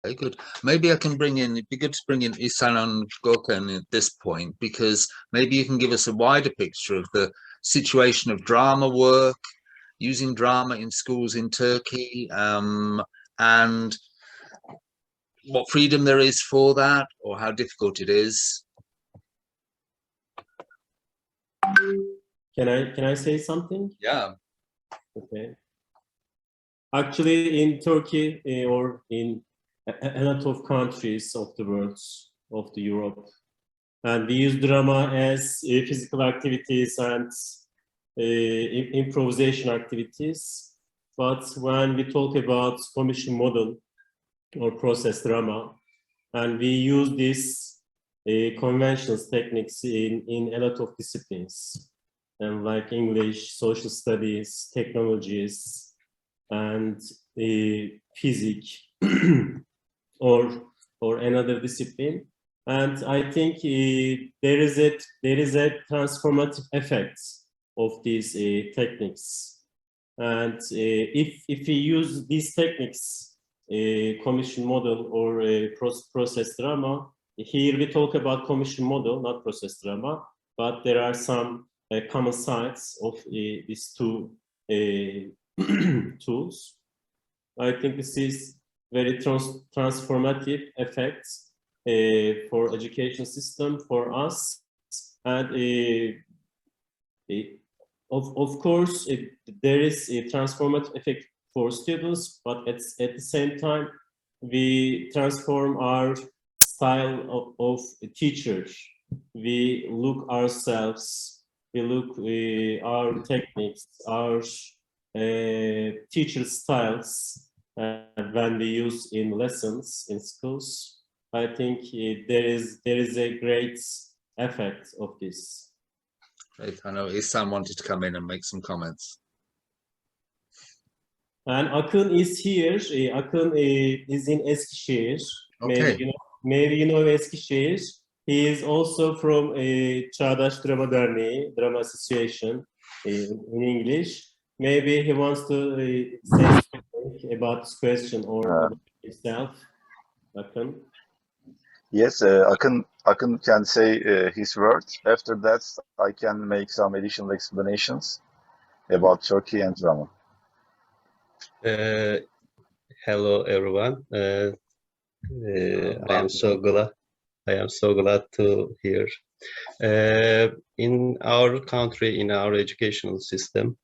Very good. Maybe I can bring in, it'd be good to bring in Ihsan and Gökhan at this point, because maybe you can give us a wider picture of the situation of drama work, using drama in schools in Turkey, and what freedom there is for that, or how difficult it is. Can I say something? Yeah. Okay. Actually, in Turkey or in a lot of countries of the world, of the Europe, and we use drama as physical activities and improvisation activities. But when we talk about commission model or process drama, and we use these conventional techniques in a lot of disciplines, and like English, social studies, technologies, and physics or another discipline. And I think there is a transformative effect of these techniques. And if we use these techniques, commission model or process drama, here we talk about commission model, not process drama, but there are some common sides of these two tools. I think this is very transformative effects for education system for us, and of course there is a transformative effect for students, but at the same time we transform our style of teachers. We look ourselves, we look our techniques, our teacher styles when we use in lessons in schools. I think there is a great effect of this. Great. I know Ihsan wanted to come in and make some comments. And Akın is here. Akın is in Eskişehir. Okay. Maybe you know Eskişehir. He is also from Çağdaş Drama Derneği, Drama Association in English. Maybe he wants to say something about this question or about himself. Akın. Yes, Akın can say his words. After that, I can make some additional explanations about Turkey and drama. Hello, everyone. I am so glad to hear. In our country, in our educational system,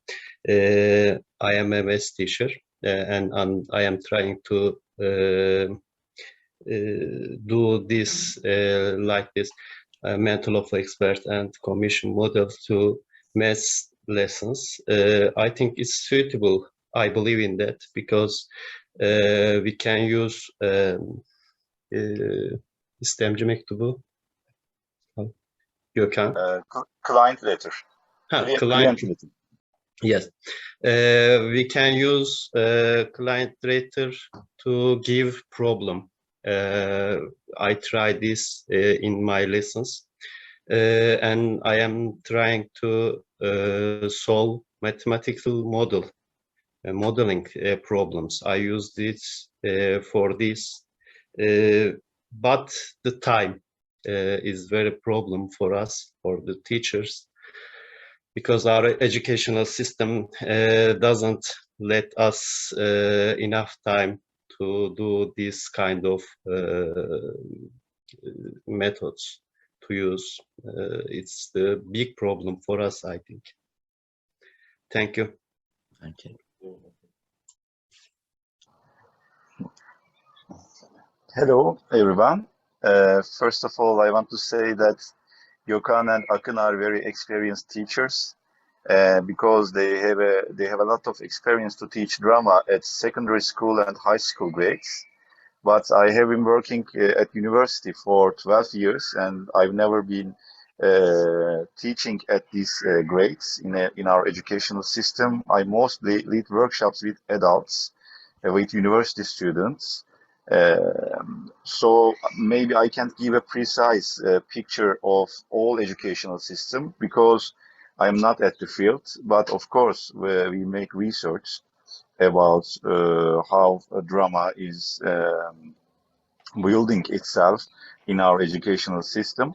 I am a math teacher, and I am trying to do this like this Mantle of expert and commission model to math lessons. I think it's suitable. I believe in that because we can use istemci mektubu. Gökhan. Client letter. Client letter. Yes, we can use client letter to give problem. I try this in my lessons, and I am trying to solve mathematical modeling problems. I use this for this, but the time is very problem for us, for the teachers, because our educational system doesn't let us enough time to do this kind of methods to use. It's the big problem for us, I think. Thank you. Thank you. Hello, everyone. First of all, I want to say that Gökhan and Akın are very experienced teachers because they have a lot of experience to teach drama at secondary school and high school grades. But I have been working at university for 12 years, and I've never been teaching at these grades in our educational system. I mostly lead workshops with adults, with university students. So maybe I can't give a precise picture of all educational system because I'm not at the field, but of course we make research about how drama is building itself in our educational system.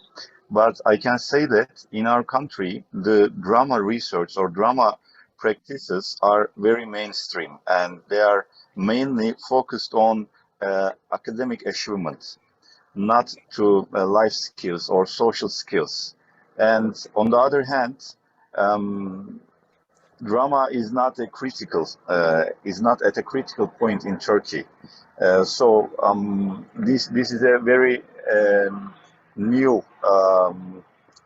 But I can say that in our country, the drama research or drama practices are very mainstream, and they are mainly focused on academic achievement, not to life skills or social skills. And on the other hand, drama is not at a critical point in Turkey. This is a very new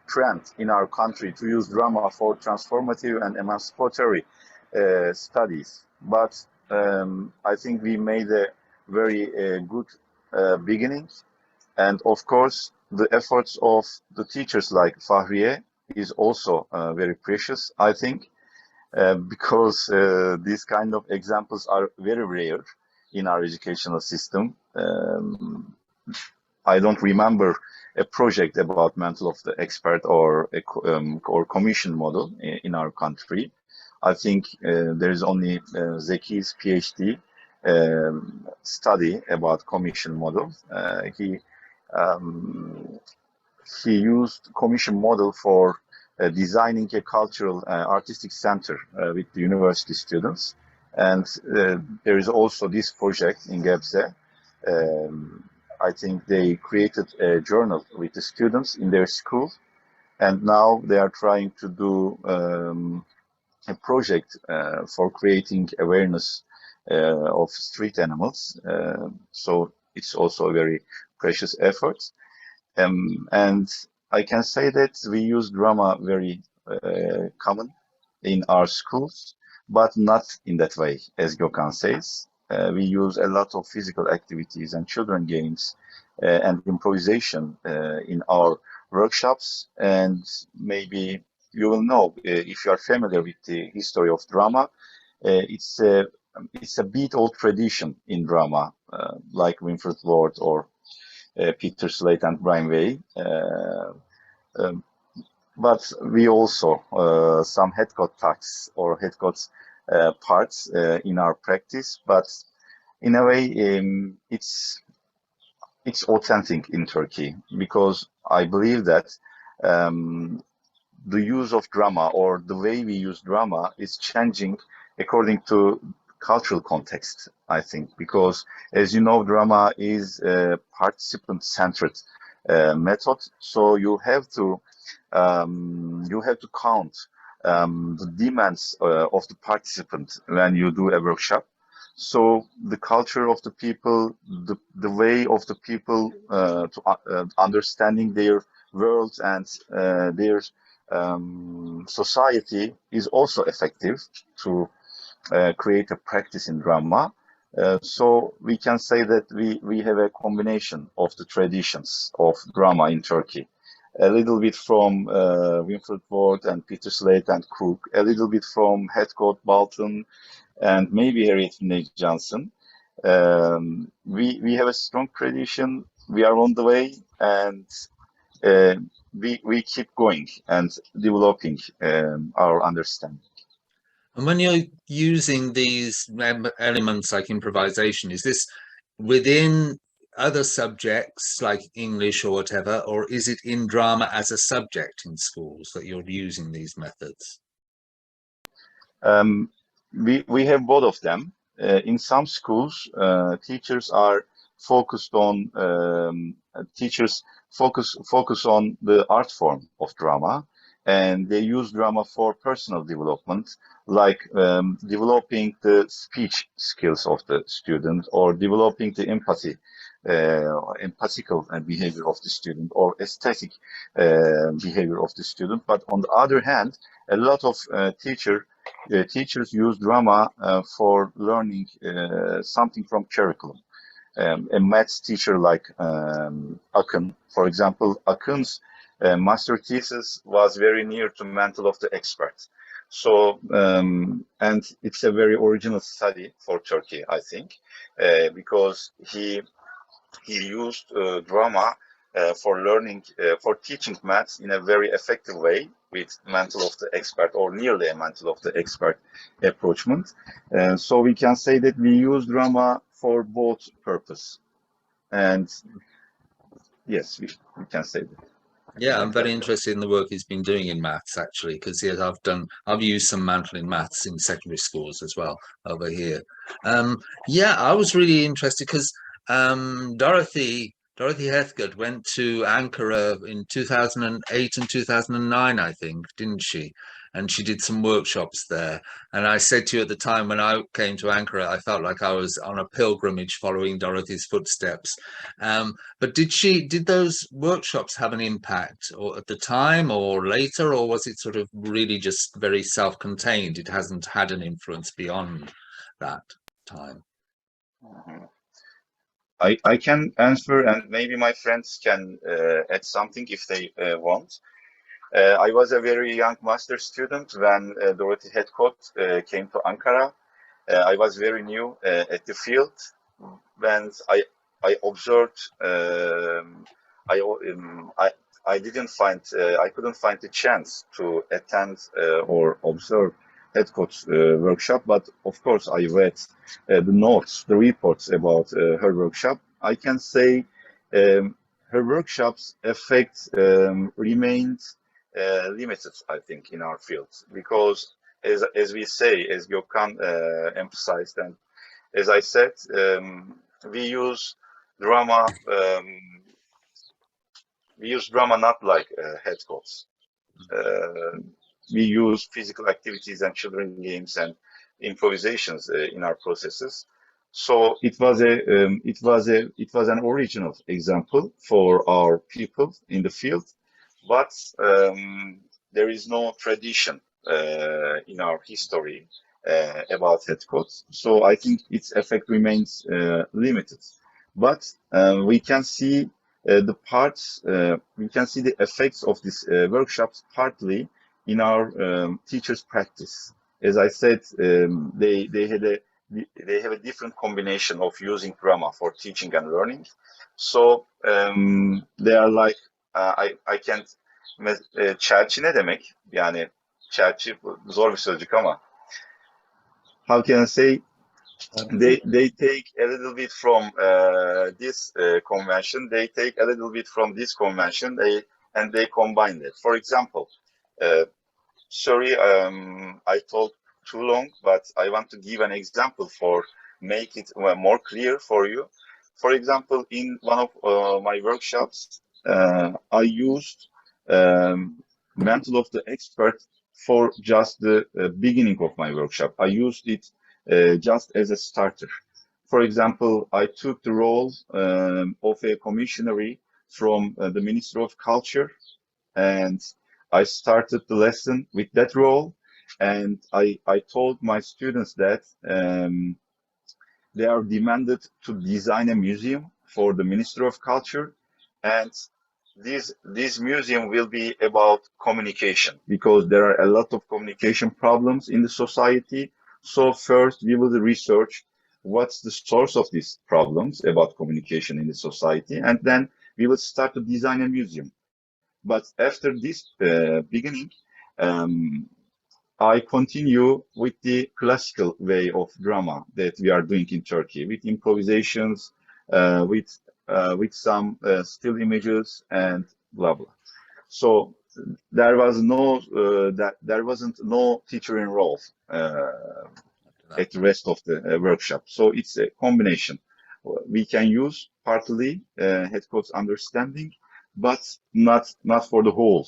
trend in our country to use drama for transformative and emancipatory studies. But I think we made a very good beginning, and of course the efforts of the teachers like Fahriye is also very precious, I think, because these kind of examples are very rare in our educational system. I don't remember a project about Mantle of the expert or or commission model in our country. I think there is only Zeki's PhD study about commission model. He used commission model for designing a cultural artistic center with the university students. And there is also this project in Gebze. I think they created a journal with the students in their school, and now they are trying to do a project for creating awareness of street animals. So it's also a very precious effort. And I can say that we use drama very common in our schools, but not in that way, as Gökhan says. We use a lot of physical activities and children games and improvisation in our workshops. And maybe you will know, if you are familiar with the history of drama, it's a beat-old tradition in drama, like Winfred Lord or Peter Slate and Brian Way. But we also some Heathcote talks or Heathcote parts in our practice. But in a way, it's authentic in Turkey, because I believe that the use of drama or the way we use drama is changing according to cultural context, I think, because as you know, drama is a participant-centered method. So you have to count the demands of the participant when you do a workshop. So the culture of the people, the way of the people to understanding their world and their society is also effective to create a practice in drama. So we can say that we have a combination of the traditions of drama in Turkey. A little bit from Winfred Ward and Peter Slate and Cook, a little bit from Heathcote, Bolton, and maybe Harriet Finlay Johnson. We have a strong tradition. We are on the way, and we keep going and developing our understanding. And when you're using these elements like improvisation, is this within other subjects like English or whatever, or is it in drama as a subject in schools that you're using these methods? We have both of them. In some schools, teachers are focused on focus on the art form of drama, and they use drama for personal development, like developing the speech skills of the student, or developing the empathical behavior of the student, or aesthetic behavior of the student. But on the other hand, a lot of teachers use drama for learning something from curriculum. A maths teacher like Akın, for example, Akın's master thesis was very near to Mantle of the expert. So, and it's a very original study for Turkey, I think, because he used drama for learning, for teaching maths in a very effective way with Mantle of the expert, or nearly a Mantle of the expert approachment. So we can say that we use drama for both purpose. And yes, we can say that. Yeah, I'm Like very that. interested in the work he's been doing in maths actually, because yes, I've used some Mantle in maths in secondary schools as well over here. Yeah, I was really interested because Dorothy Heathcote went to Ankara in 2008 and 2009, I think, didn't she? And she did some workshops there. And I said to you at the time when I came to Ankara, I felt like I was on a pilgrimage following Dorothy's footsteps. But did those workshops have an impact or at the time or later, or was it sort of really just very self-contained? It hasn't had an influence beyond that time. Mhm. I can answer, and maybe my friends can add something if they want. I was a very young master student when Dorothy Heathcote came to Ankara. I was very new at the field when I observed. I, um, I I didn't find I couldn't find the chance to attend or observe Heathcote's workshop, but of course I read the notes, the reports about her workshop. I can say her workshops effect remained limited, I think, in our field, because as we say, as Gökhan emphasized, and as I said, we use drama. We use drama not like headcoats. We use physical activities and children games and improvisations in our processes. So it was an original example for our people in the field, but there is no tradition in our history about headcoats. So I think its effect remains limited. But we can see we can see the effects of these workshops partly in our teachers' practice. As I said, they have a different combination of using drama for teaching and learning. So they are like I can't çelçi ne demek? Yani çelçi zor bir sözcük ama how can I say? They take a little bit from this convention. They take a little bit from this convention. They combine it. For example, sorry, I talked too long, but I want to give an example for make it more clear for you. For example, in one of my workshops, I used Mantle of the Expert for just the beginning of my workshop. I used it just as a starter. For example, I took the role of a commissionary from the Ministry of Culture, and I started the lesson with that role. And I told my students that they are demanded to design a museum for the Ministry of Culture, and this museum will be about communication, because there are a lot of communication problems in the society. So first we will research what's the source of these problems about communication in the society, and then we will start to design a museum. But after this beginning, I continue with the classical way of drama that we are doing in Turkey, with improvisations, with some still images and blah blah. So there wasn't no teacher enrolled at the rest of the workshop. So it's a combination. We can use partly Heathcote's understanding, but not for the whole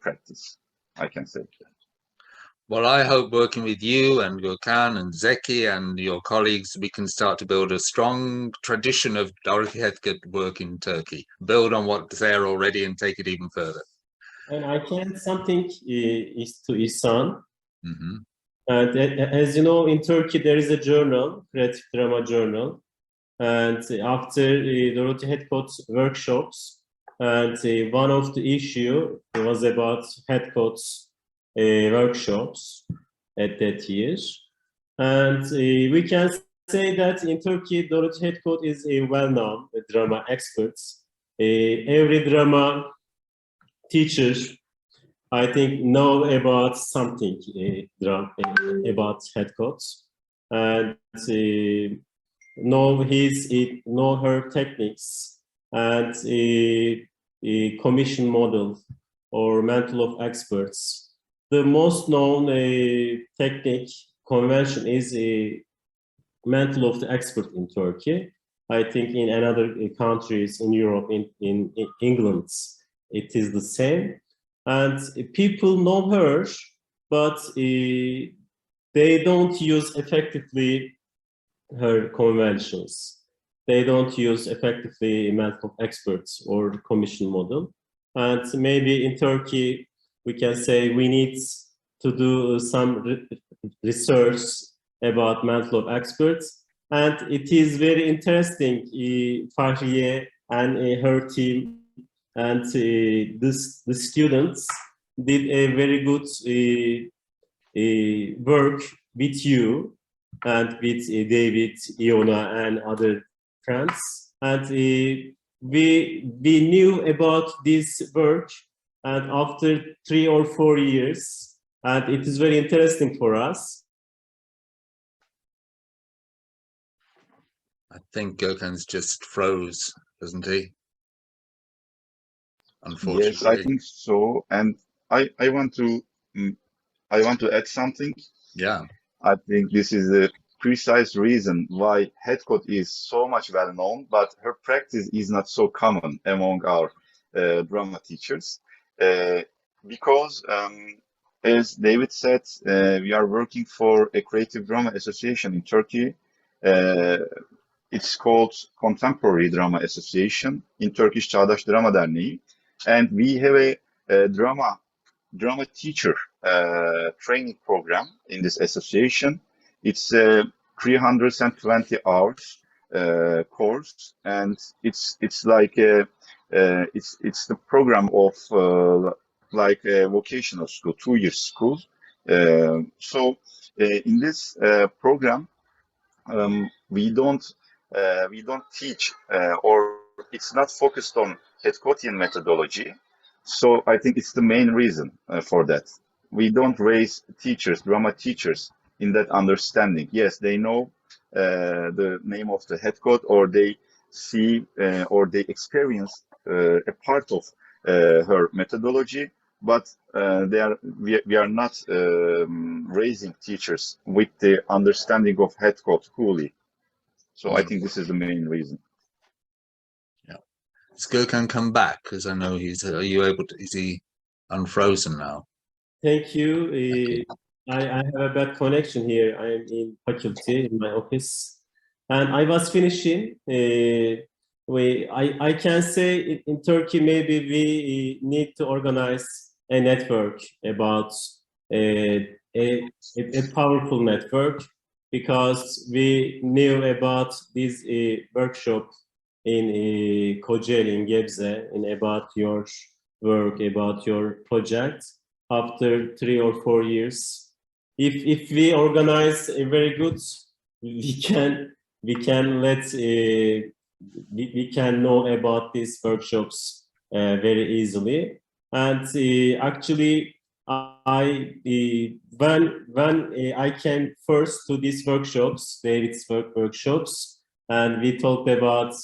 practice, I can say. Well, I hope working with you and Gökhan and Zeki and your colleagues, we can start to build a strong tradition of Dorothy Heathcote work in Turkey, build on what's there already and take it even further. And I can something is to Ihsan. Mm-hmm. And as you know, in Turkey there is a journal, Creative Drama Journal. And after Dorothy Heathcote's workshops, and one of the issue was about Heathcote's workshops at that year. And we can say that in Turkey, Dorothy Heathcote is a well-known drama expert. Every drama teacher, I think, know about something about Heathcote. And know her techniques and a commission model or mantle of experts. The most known technique convention is a mantle of the expert in Turkey. I think in other countries in Europe, in England, it is the same. And people know her, but they don't use effectively her conventions. They don't use effectively mantle of experts or commission model. And maybe in Turkey, we can say we need to do some research about mantle of experts. And it is very interesting, Fahriye and her team and the students did a very good work with you and with David, Iona, and other friends. And we knew about this work, and after 3 or 4 years, and it is very interesting for us. I think Gökhan's just froze, doesn't he? Unfortunately. Yes, I think so. And I want to add something. Yeah. I think this is the precise reason why Heathcote is so much well known, but her practice is not so common among our drama teachers. Because, as David said, we are working for a creative drama association in Turkey. It's called Contemporary Drama Association, in Turkish Çağdaş Drama Derneği. And we have a drama teacher training program in this association. It's a 320 hours course, and it's like it's the program of like a vocational school, 2-year school. So in this program, we don't teach or it's not focused on Heathcotean methodology. So I think it's the main reason for that. We don't raise teachers, drama teachers, in that understanding. Yes, they know the name of the Heathcote, or they see or they experience a part of her methodology, but we are not raising teachers with the understanding of Heathcote fully. So I think this is the main reason. Has Gökhan come back? Because I know he's. Are you able to? Is he unfrozen now? Thank you. I have a bad connection here. I am in faculty in my office, and I was finishing. I can say in Turkey maybe we need to organize a network about a powerful network, because we knew about this workshop in Kocaeli, in Gebze, and about your work, about your project. After 3 or 4 years, if we organize a very good, we can let we can know about these workshops very easily. And actually, when I came first to these workshops, David's workshops, and we talked about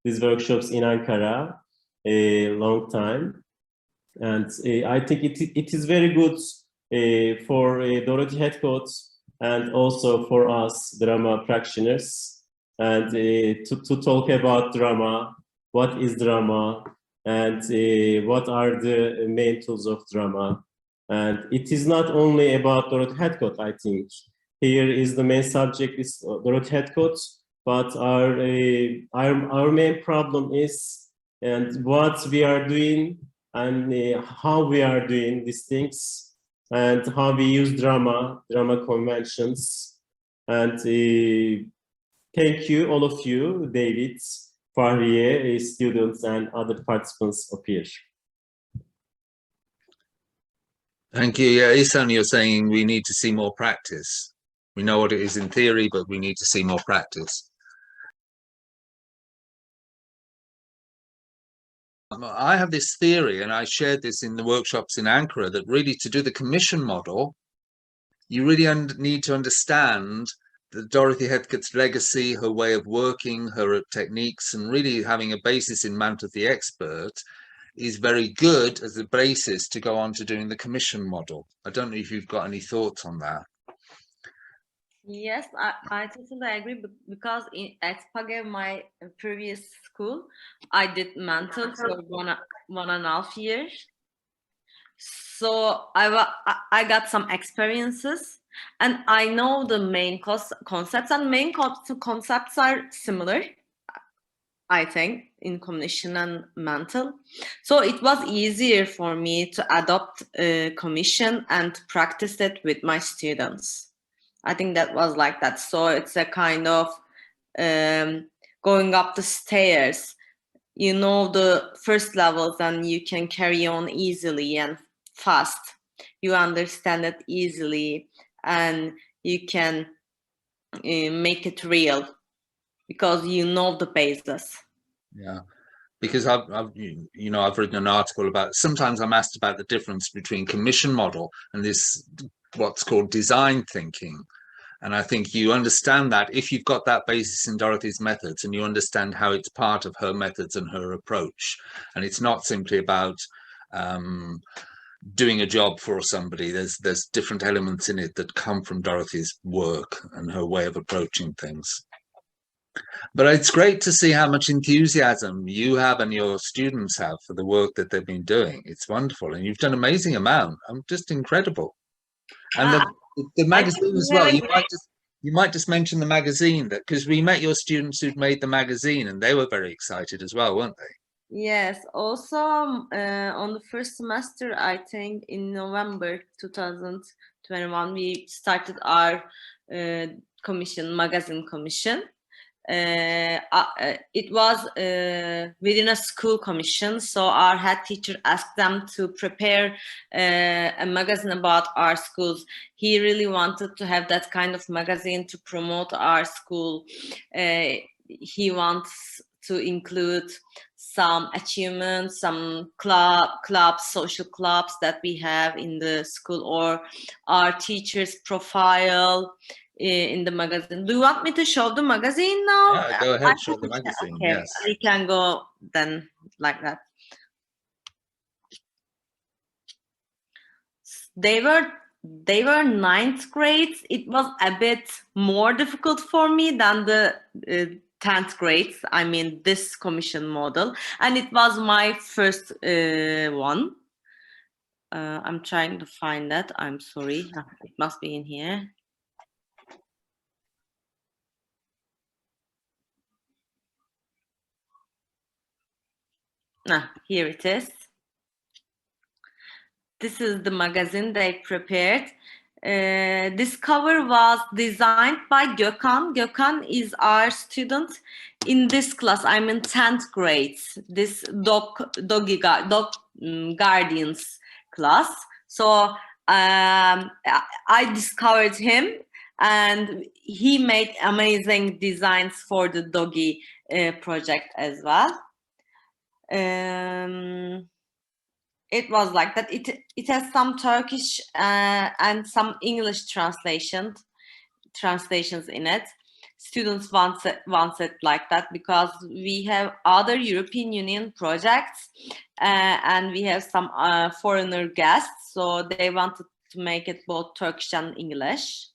these workshops in Ankara a long time. And I think it is very good for Dorothy Heathcote and also for us drama practitioners, and to talk about drama, what is drama, and what are the main tools of drama. And it is not only about Dorothy Heathcote, I think. Here is the main subject is Dorothy Heathcote, but our main problem is and what we are doing and how we are doing these things and how we use drama conventions. And thank you, all of you, David, Fahriye, students, and other participants up here. Thank you. Yeah, Ihsan, you're saying we need to see more practice. We know what it is in theory, but we need to see more practice. I have this theory, and I shared this in the workshops in Ankara, that really to do the commission model, you really need to understand Dorothy Heathcote's legacy, her way of working, her techniques, and really having a basis in Mantle the expert is very good as a basis to go on to doing the commission model. I don't know if you've got any thoughts on that. Yes, I totally agree because at Page, my previous school, I did Mantle for one and a half years. So I got some experiences, and I know the main concepts, and main concepts are similar, I think, in commission and Mantle. So it was easier for me to adopt commission and practice it with my students. I think that was like that. So it's a kind of going up the stairs. You know the first levels, and you can carry on easily and fast. You understand it easily, and you can make it real because you know the basis. Yeah, because I've written an article about, sometimes I'm asked about the difference between commission model and this what's called design thinking. And I think you understand that if you've got that basis in Dorothy's methods and you understand how it's part of her methods and her approach. And it's not simply about doing a job for somebody. There's different elements in it that come from Dorothy's work and her way of approaching things. But it's great to see how much enthusiasm you have and your students have for the work that they've been doing. It's wonderful. And you've done an amazing amount. Just incredible. And the magazine as well. You might just mention the magazine, that because we met your students who'd made the magazine and they were very excited as well, weren't they? Yes. Also, on the first semester, I think in November 2021, we started our magazine commission. It was within a school commission, so our head teacher asked them to prepare a magazine about our schools. He really wanted to have that kind of magazine to promote our school. He wants to include some achievements, some clubs, social clubs that we have in the school, or our teachers' profile in the magazine. Do you want me to show the magazine now? Yeah, go ahead, show the magazine. Okay, yes. we can go then like that. They were ninth grades. It was a bit more difficult for me than the 10th grades. I mean, this commission model, and it was my first one. I'm trying to find that. I'm sorry. It must be in here. Here it is. This is the magazine they prepared. This cover was designed by Gökhan. Gökhan is our student in this class. I'm in 10th grade. This dog guardians class. So I discovered him, and he made amazing designs for the doggy project as well. It was like that. It has some Turkish and some English translations in it. Students want it like that because we have other European Union projects and we have some foreigner guests, so they wanted to make it both Turkish and English.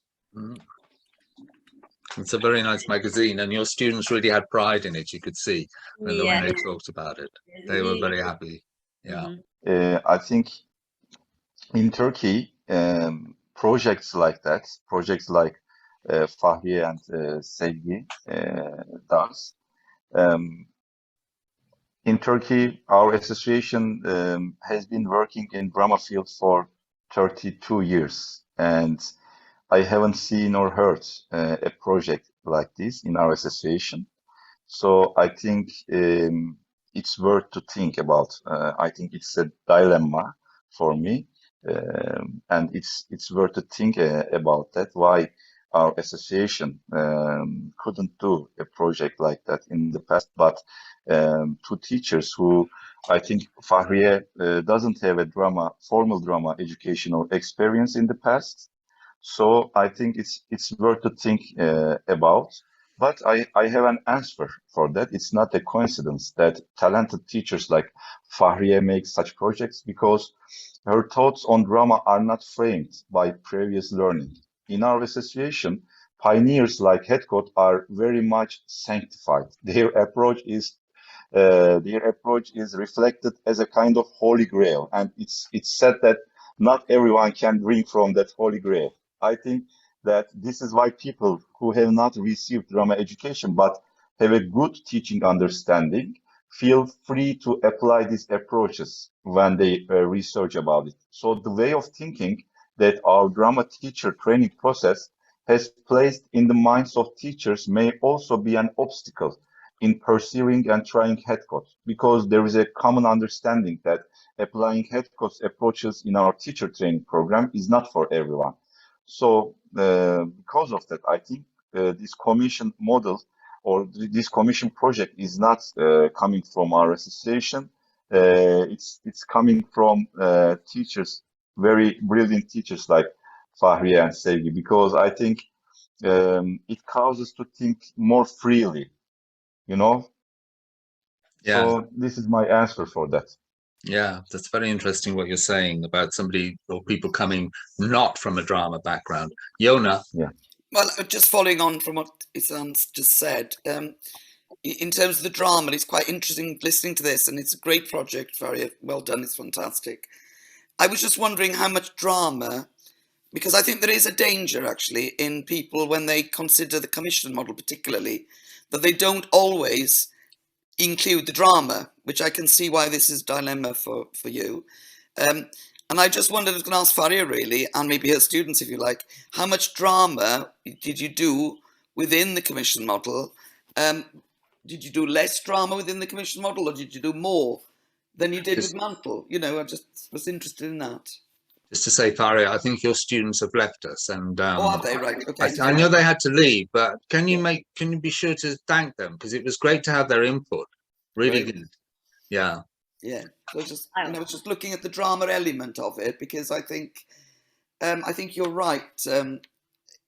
It's a very nice magazine, and your students really had pride in it. You could see when they talked about it. They were very happy. Yeah. I think in Turkey, projects like that, projects like Fahriye and Sevgi does. In Turkey, our association has been working in drama field for 32 years, and I haven't seen or heard a project like this in our association. So I think it's worth to think about. I think it's a dilemma for me, and it's worth to think about that. Why our association couldn't do a project like that in the past, but two teachers who, I think Fahriye doesn't have a formal drama education or experience in the past. So I think it's worth to think about. But I have an answer for that. It's not a coincidence that talented teachers like Fahriye make such projects, because her thoughts on drama are not framed by previous learning. In our association, pioneers like Heathcote are very much sanctified. Their approach is reflected as a kind of holy grail, and it's said that not everyone can drink from that holy grail. I think that this is why people who have not received drama education but have a good teaching understanding feel free to apply these approaches when they research about it. So the way of thinking that our drama teacher training process has placed in the minds of teachers may also be an obstacle in pursuing and trying Heathcote, because there is a common understanding that applying Heathcote's approaches in our teacher training program is not for everyone. So because of that, I think this commission model or this commission project is not coming from our association. It's coming from teachers, very brilliant teachers like Fahriye and Sevgi, because I think it causes to think more freely, you know. Yeah. So this is my answer for that. Yeah, that's very interesting what you're saying about somebody or people coming not from a drama background. Yona. Yeah. Well, just following on from what Isan's just said, in terms of the drama, it's quite interesting listening to this, and it's a great project. Very well done. It's fantastic. I was just wondering how much drama, because I think there is a danger actually in people when they consider the commission model particularly, that they don't always include the drama, which I can see why this is a dilemma for you. And I just wondered, I was going to ask Fahriye really, and maybe her students if you like, how much drama did you do within the commission model? Did you do less drama within the commission model, or did you do more than you did with Mantle? You know, I just was interested in that. Just to say, Fahriye, I think your students have left us, and Oh, have they? Right. Okay. I know they had to leave, but can you be sure to thank them, because it was great to have their input. Really Great. good. Yeah. Yeah. So I was just looking at the drama element of it, because I think you're right,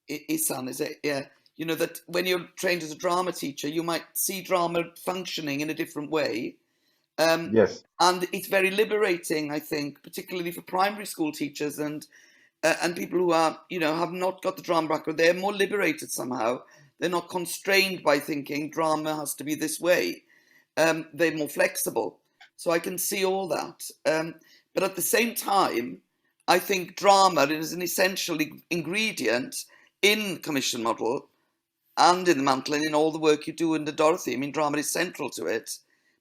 Isan. Is it? Yeah. You know that when you're trained as a drama teacher, you might see drama functioning in a different way. Yes. And it's very liberating, I think, particularly for primary school teachers and people who are, you know, have not got the drama background. They're more liberated somehow. They're not constrained by thinking drama has to be this way. They're more flexible. So I can see all that. But at the same time, I think drama is an essential ingredient in commission model and in the Mantle and in all the work you do in the Dorothy. I mean, drama is central to it,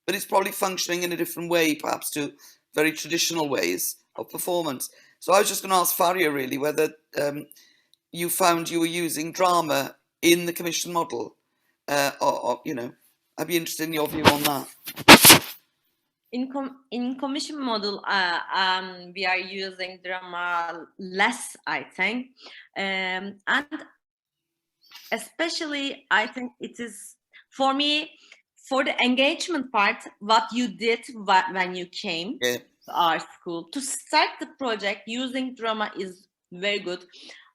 but it's probably functioning in a different way, perhaps to very traditional ways of performance. So I was just going to ask Fahriye really whether you found you were using drama in the commission model, or you know, I'd be interested in your view on that. In commission model, we are using drama less, I think, and especially I think it is for me, for the engagement part, what you did when you came to our school to start the project using drama is very good.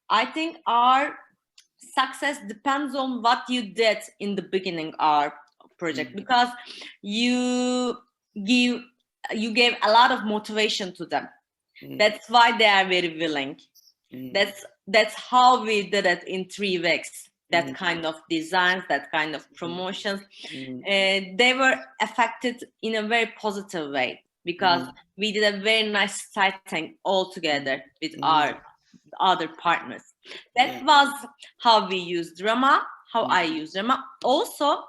I think our success depends on what you did in the beginning our project, because you gave a lot of motivation to them. That's why they are very willing. That's how we did it in 3 weeks. That kind of designs, that kind of promotions, they were affected in a very positive way, because we did a very nice starting all together with our other partners. That was how we use drama, how I use drama. Also,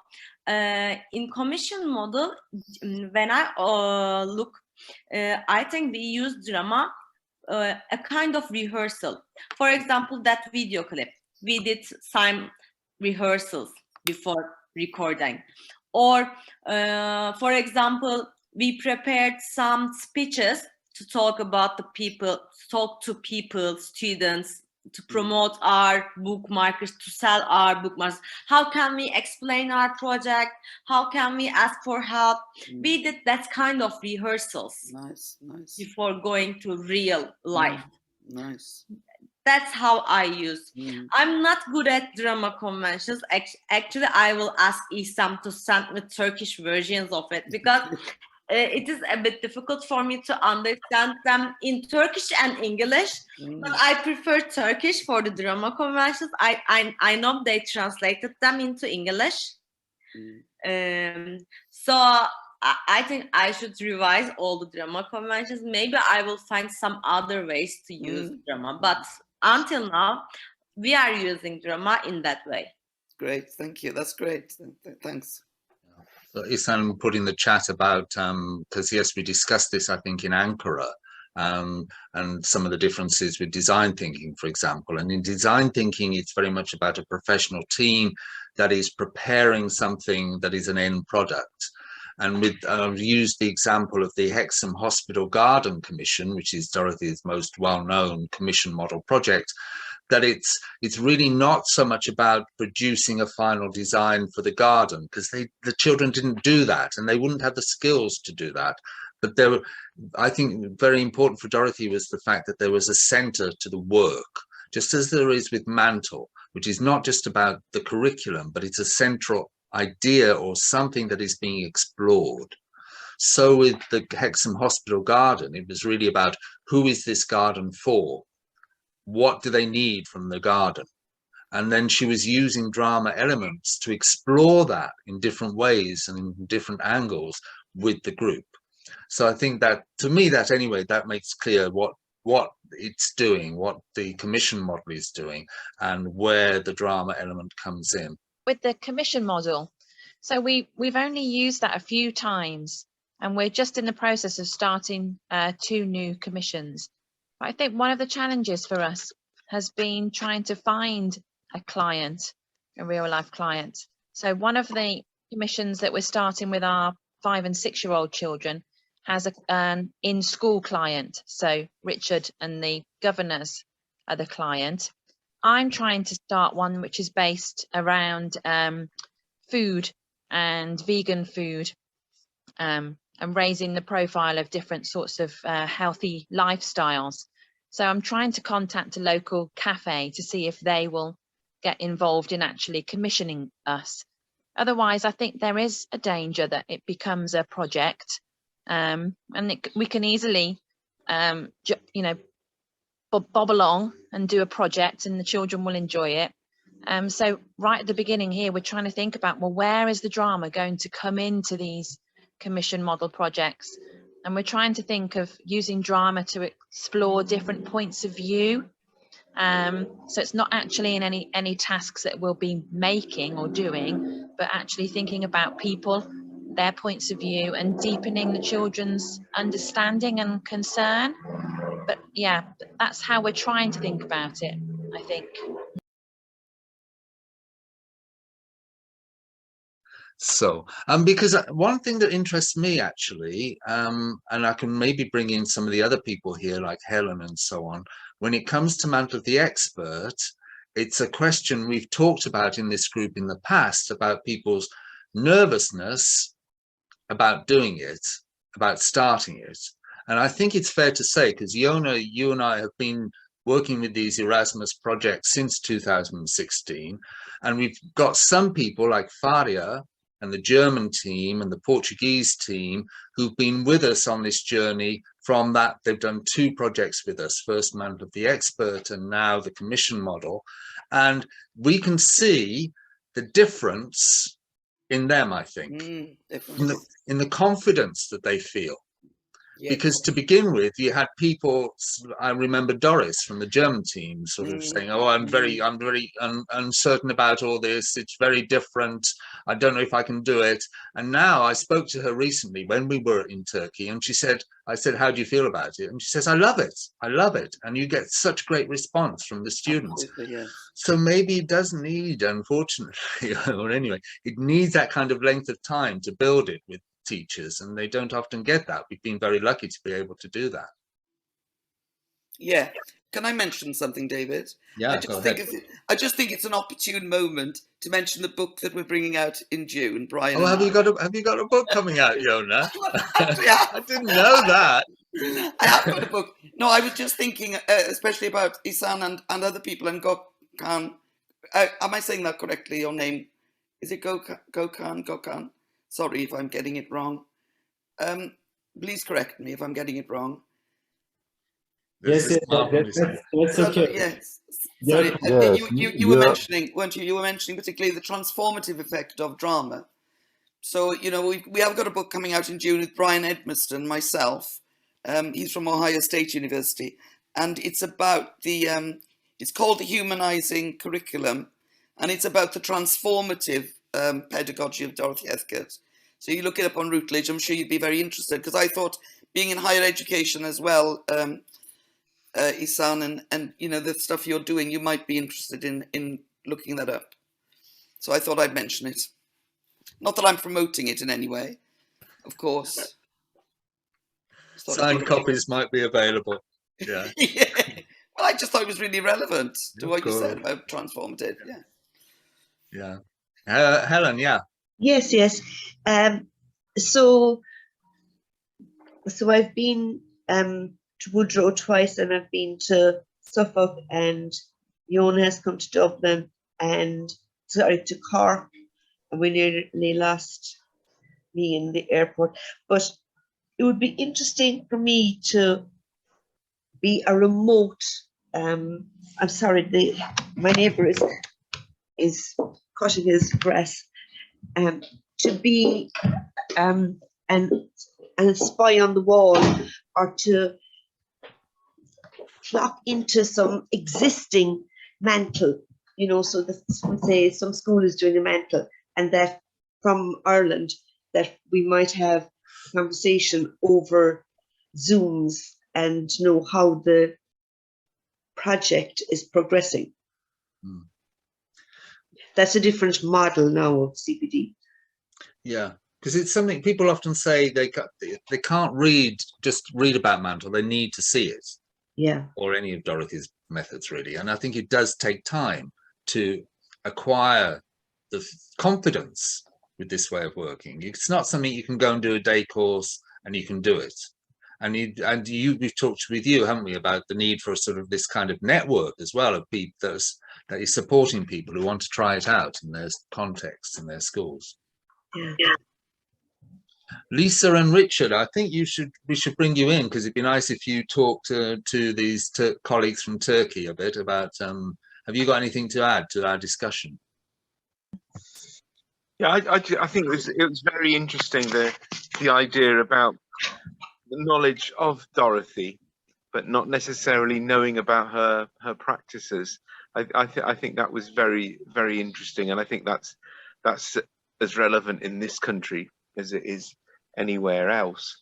in commission model, when I look, I think we use drama a kind of rehearsal. For example, that video clip, we did some rehearsals before recording. Or, for example, we prepared some speeches to talk about the people, talk to people, students, to promote our bookmarkers, to sell our bookmarks. How can we explain our project? How can we ask for help? We did that kind of rehearsals. Nice. Before going to real life. Nice. That's how I use. I'm not good at drama conventions. Actually, I will ask Isam to send me Turkish versions of it, because it is a bit difficult for me to understand them in Turkish and English. But I prefer Turkish for the drama conventions. I know they translated them into English. So I think I should revise all the drama conventions. Maybe I will find some other ways to use drama. But until now, we are using drama in that way. Great, thank you. That's great. Thanks. So Isan put in the chat about, because yes, we discussed this, I think, in Ankara, and some of the differences with design thinking, for example. And in design thinking, it's very much about a professional team that is preparing something that is an end product. And with I've used the example of the Hexham Hospital Garden Commission, which is Dorothy's most well-known commission model project, that it's really not so much about producing a final design for the garden, because the children didn't do that and they wouldn't have the skills to do that. But there were, I think very important for Dorothy was the fact that there was a center to the work, just as there is with Mantle, which is not just about the curriculum, but it's a central idea or something that is being explored. So with the Hexham Hospital Garden, it was really about who is this garden for? What do they need from the garden? And then she was using drama elements to explore that in different ways and in different angles with the group. So I think that, to me, that anyway, that makes clear what it's doing, what the commission model is doing, and where the drama element comes in. With the commission model, so we've only used that a few times, and we're just in the process of starting 2 new commissions. But I think one of the challenges for us has been trying to find a client, a real life client. So one of the commissions that we're starting with our 5 and 6-year-old children has an in-school client. So Richard and the governors are the client. I'm trying to start one which is based around food and vegan food, and raising the profile of different sorts of healthy lifestyles. So I'm trying to contact a local cafe to see if they will get involved in actually commissioning us. Otherwise, I think there is a danger that it becomes a project, and we can easily, bob along and do a project, and the children will enjoy it. So right at the beginning here, we're trying to think about, well, where is the drama going to come into these commission model projects? And we're trying to think of using drama to explore different points of view. So it's not actually in any tasks that we'll be making or doing, but actually thinking about people, their points of view, and deepening the children's understanding and concern. But yeah, that's how we're trying to think about it, I think. So, because one thing that interests me actually, and I can maybe bring in some of the other people here, like Helen and so on, when it comes to Mantle the Expert, it's a question we've talked about in this group in the past, about people's nervousness about doing it, about starting it. And I think it's fair to say, because Yona, you and I have been working with these Erasmus projects since 2016, and we've got some people like Faria and the German team and the Portuguese team who've been with us on this journey from that. They've done 2 projects with us, first Mantle the Expert and now the commission model. And we can see the difference in them, I think, in the confidence that they feel. Yeah. Because to begin with, you had people, I remember Doris from the German team sort of saying, oh, I'm very uncertain about all this. It's very different. I don't know if I can do it. And now I spoke to her recently when we were in Turkey, and she said, I said, how do you feel about it? And she says, I love it. I love it. And you get such great response from the students. Yeah. So maybe it does need, unfortunately, or anyway, it needs that kind of length of time to build it with teachers, and they don't often get that. We've been very lucky to be able to do that. Yeah. Can I mention something, David? Yeah, I just think it's an opportune moment to mention the book that we're bringing out in June. Brian. Oh, have you got a book coming out, Yona? I didn't know that. I have got a book. No, I was just thinking, especially about Isan and other people, and Gokhan. Am I saying that correctly? Your name, is it Gokhan? Sorry if I'm getting it wrong. Please correct me if I'm getting it wrong. Yes, yes, that's okay. Yes. Sorry, Yes, you were mentioning, weren't you? You were mentioning particularly the transformative effect of drama. So, you know, we have got a book coming out in June with Brian Edmiston, myself. He's from Ohio State University, and it's about it's called the Humanizing Curriculum, and it's about the transformative pedagogy of Dorothy Heathcote. So you look it up on Routledge. I'm sure you'd be very interested, because I thought, being in higher education as well, Isan, and you know, the stuff you're doing, you might be interested in looking that up. So I thought I'd mention it. Not that I'm promoting it in any way, of course. Signed copies might be available. Yeah. Yeah. Well, I just thought it was really relevant to Of what you course. said about transformative. Yeah. Helen, yeah. Yes. So I've been to Woodrow twice, and I've been to Suffolk, and Fiona has come to Dublin, and to Cork, and we nearly lost me in the airport. But it would be interesting for me to be a remote. I'm sorry, my neighbour is cutting his grass. To be and spy on the wall, or to clock into some existing mantle, you know, so that, say, some school is doing a mantle, and that from Ireland, that we might have conversation over Zooms and know how the project is progressing. That's a different model now of CPD. Yeah, because it's something people often say they can't just read about Mantle. They need to see it. Yeah. Or any of Dorothy's methods, really. And I think it does take time to acquire the confidence with this way of working. It's not something you can go and do a day course and you can do it. And we've talked with you, haven't we, about the need for sort of this kind of network as well of people that is supporting people who want to try it out in their contexts in their schools. Yeah. Lisa and Richard, I think we should bring you in, because it'd be nice if you talked to these colleagues from Turkey a bit about. Have you got anything to add to our discussion? Yeah, I think it was very interesting, the idea about the knowledge of Dorothy, but not necessarily knowing about her practices. I think that was very, very interesting, and I think that's as relevant in this country as it is anywhere else.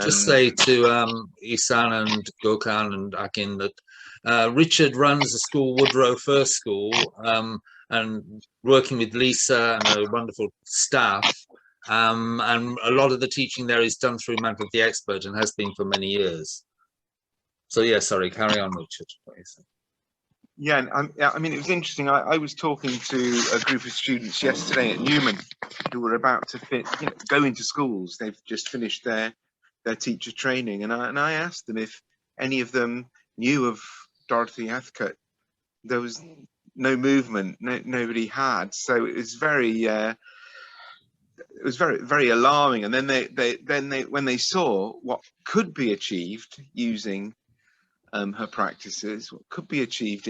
Just say to Isan and Gokhan and Akin that Richard runs a school, Woodrow First School, and working with Lisa and a wonderful staff, and a lot of the teaching there is done through Mantle the Expert and has been for many years. So yeah, sorry, carry on, Richard. Yeah, I mean, it was interesting. I was talking to a group of students yesterday at Newman who were about to go into schools. They've just finished their teacher training, and I asked them if any of them knew of Dorothy Heathcote. There was no movement, nobody had. So it was very very alarming. And then when they saw what could be achieved using her practices, what could be achieved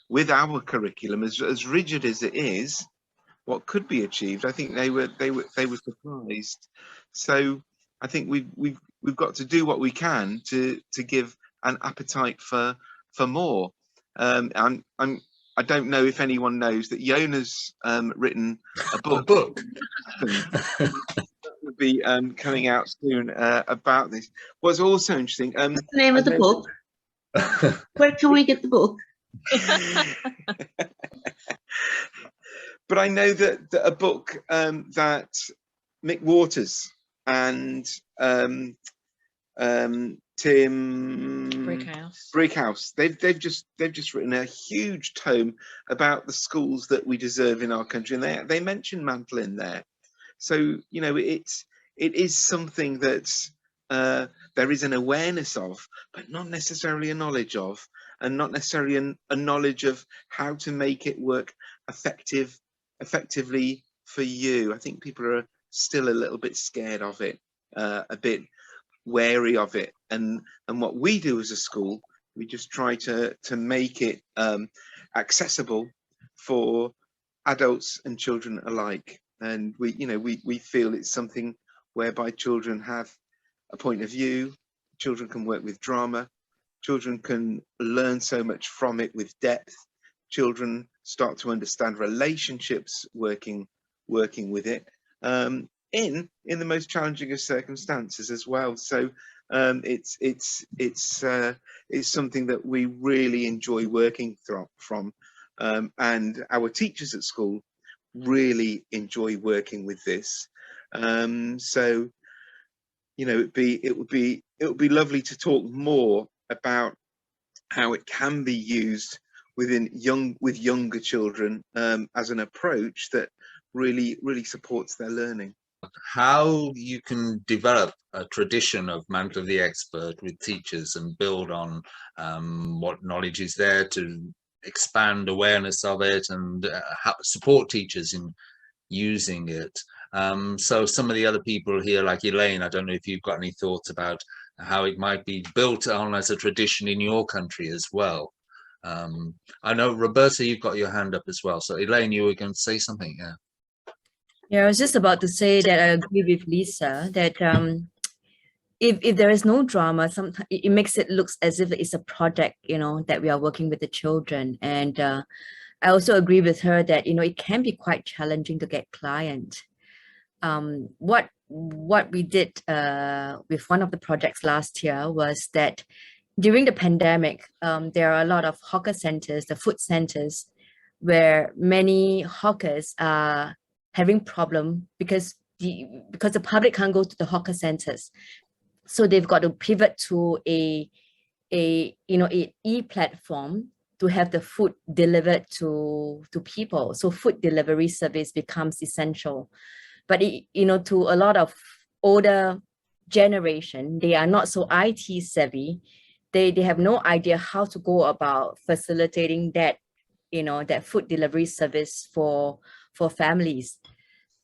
with our curriculum, as rigid as it is, what could be achieved, I think they were surprised. So I think we've got to do what we can to give an appetite for more. I don't know if anyone knows that Yona's written a book. That would be coming out soon about this. What's also interesting. What's the name of the book? Where can we get the book? But I know that a book that Mick Waters and Tim Brickhouse, they've just written a huge tome about the schools that we deserve in our country, and they mention Mantle in there. So you know, it is something that there is an awareness of, but not necessarily a knowledge of, and not necessarily a knowledge of how to make it work effectively for you. I think people are still a little bit scared of it, a bit wary of it, and what we do as a school, we just try to make it accessible for adults and children alike. And we feel it's something whereby children have a point of view, children can work with drama, children can learn so much from it with depth, children start to understand relationships working with it, in the most challenging of circumstances as well. So it's something that we really enjoy working from, and our teachers at school really enjoy working with this. So it would be lovely to talk more about how it can be used with younger children, as an approach that really supports their learning. How you can develop a tradition of Mantle the Expert with teachers and build on what knowledge is there to expand awareness of it and support teachers in using it. So some of the other people here, like Elaine, I don't know if you've got any thoughts about how it might be built on as a tradition in your country as well. I know, Roberta, you've got your hand up as well. So Elaine, you were going to say something, yeah? Yeah, I was just about to say that I agree with Lisa that if there is no drama, sometimes it makes it look as if it's a project, that we are working with the children. And I also agree with her that, it can be quite challenging to get clients. What we did with one of the projects last year was that during the pandemic, there are a lot of hawker centers, the food centers, where many hawkers are having problem because the public can't go to the hawker centers. So they've got to pivot to a e-platform to have the food delivered to people. So food delivery service becomes essential. But to a lot of older generation, they are not so IT savvy. They have no idea how to go about facilitating that, that food delivery service for families.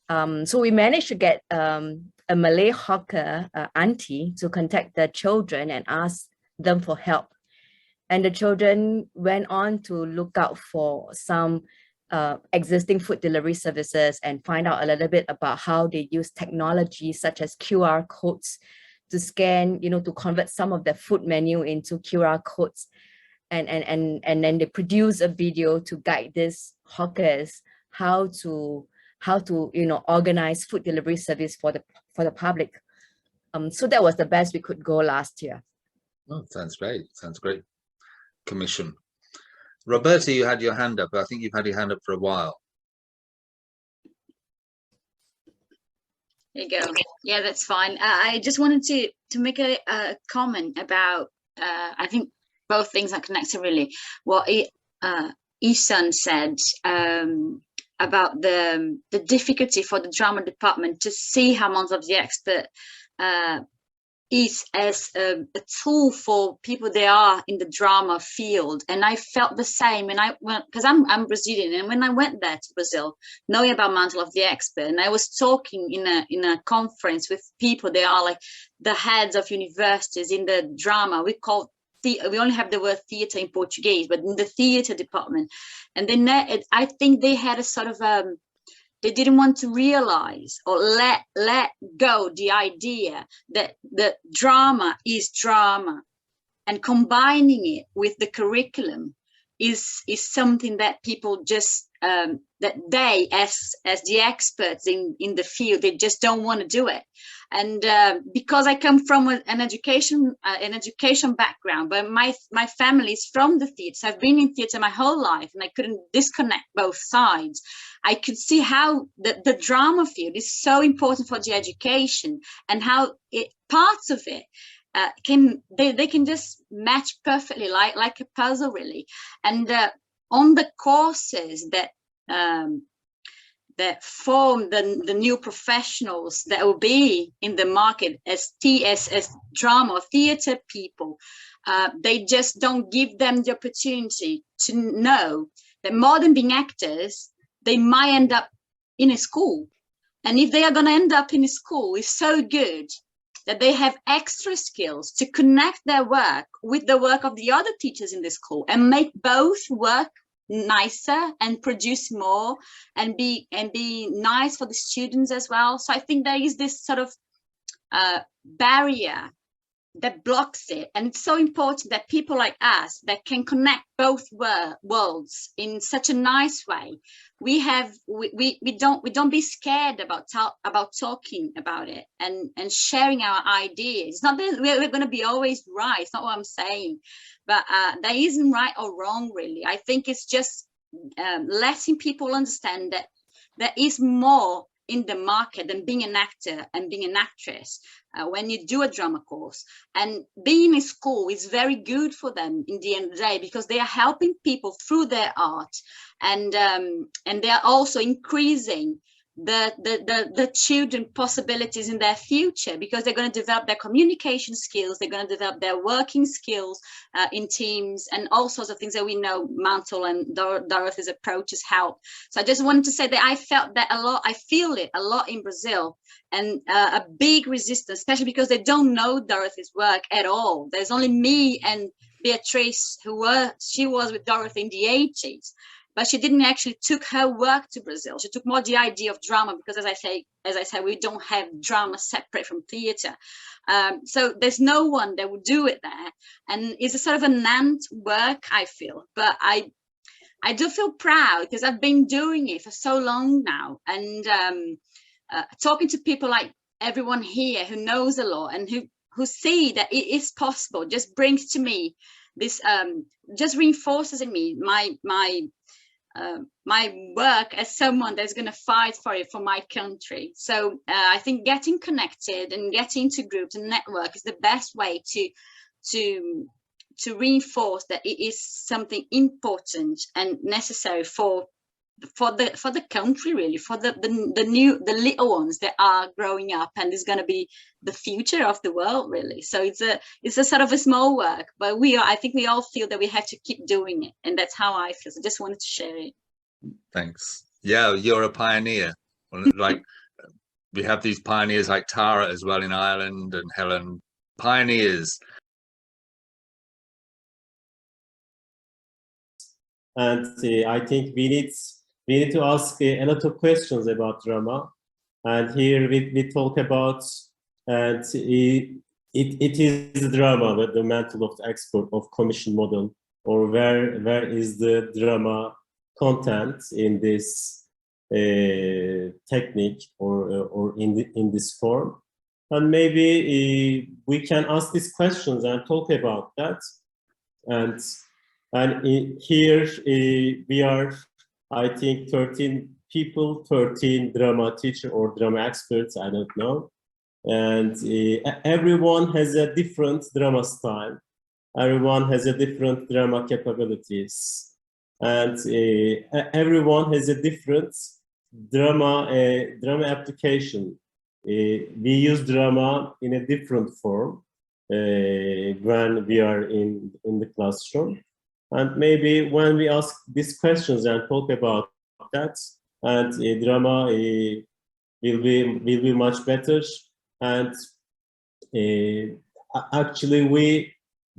So we managed to get a Malay hawker auntie to contact the children and ask them for help. And the children went on to look out for some existing food delivery services and find out a little bit about how they use technology such as QR codes to scan, to convert some of the food menu into QR codes. And then they produce a video to guide these hawkers how to organize food delivery service for the public. So that was the best we could go last year. Oh, sounds great. Sounds great. Commission. Roberta, you had your hand up. I think you've had your hand up for a while. There you go. Yeah, that's fine. I just wanted to make a comment about, I think both things are connected really. What Isan said about the difficulty for the drama department to see how Mantle of the Expert is as a tool for people they are in the drama field. And I felt the same, and because I'm Brazilian, and when I went there to Brazil, knowing about Mantle of the Expert, and I was talking in a conference with people, they are like the heads of universities in the drama. We only have the word theater in Portuguese, but in the theater department, and then I think they had a sort of they didn't want to realize or let go the idea that the drama is drama, and combining it with the curriculum is something that people just that they as the experts in the field, they just don't want to do it. And because I come from an education background, but my family is from the theatre. I've been in theatre my whole life, and I couldn't disconnect both sides. I could see how the drama field is so important for the education, and how parts of it they can just match perfectly like a puzzle really. And on the courses that that form the new professionals that will be in the market as drama or theater people. They just don't give them the opportunity to know that more than being actors, they might end up in a school. And if they are going to end up in a school, it's so good that they have extra skills to connect their work with the work of the other teachers in the school and make both work nicer and produce more and be nice for the students as well. So I think there is this sort of barrier that blocks it, and it's so important that people like us that can connect both worlds in such a nice way, we don't be scared about talking about it and sharing our ideas. It's not that we're going to be always right, it's not what I'm saying, but there isn't right or wrong really. I think it's just letting people understand that there is more in the market than being an actor and being an actress when you do a drama course. And being in school is very good for them in the end of the day, because they are helping people through their art, and they are also increasing the children possibilities in their future, because they're going to develop their communication skills, they're going to develop their working skills in teams, and all sorts of things that we know Mantle and Dorothy's approaches help. So I just wanted to say that I felt that a lot, I feel it a lot in Brazil, and a big resistance, especially because they don't know Dorothy's work at all. There's only me and Beatrice she was with Dorothy in the 80s. But she didn't actually took her work to Brazil. She took more the idea of drama, because as I said, we don't have drama separate from theatre. So there's no one that would do it there. And it's a sort of an ant work, I feel. But I do feel proud, because I've been doing it for so long now. And talking to people like everyone here who knows a lot and who see that it is possible just brings to me this, just reinforces in me my work as someone that's going to fight for it for my country. So I think getting connected and getting into groups and network is the best way to reinforce that it is something important and necessary for the country, really, for the little ones that are growing up and is going to be the future of the world, really. So it's a sort of a small work, but I think we all feel that we have to keep doing it, and that's how I feel. So I just wanted to share it. Thanks. Yeah, you're a pioneer. Like we have these pioneers like Tara as well in Ireland, and Helen, pioneers. And I think we need to ask a lot of questions about drama. And here we talk about, and it is drama, but the mantle of the expert of commission model, or where is the drama content in this technique or in this form. And maybe we can ask these questions and talk about that. And here we are, I think, 13 people, 13 drama teacher or drama experts, I don't know. And everyone has a different drama style. Everyone has a different drama capabilities. And everyone has a different drama application. We use drama in a different form when we are in the classroom. And maybe when we ask these questions and talk about that, and drama will be much better. And actually, we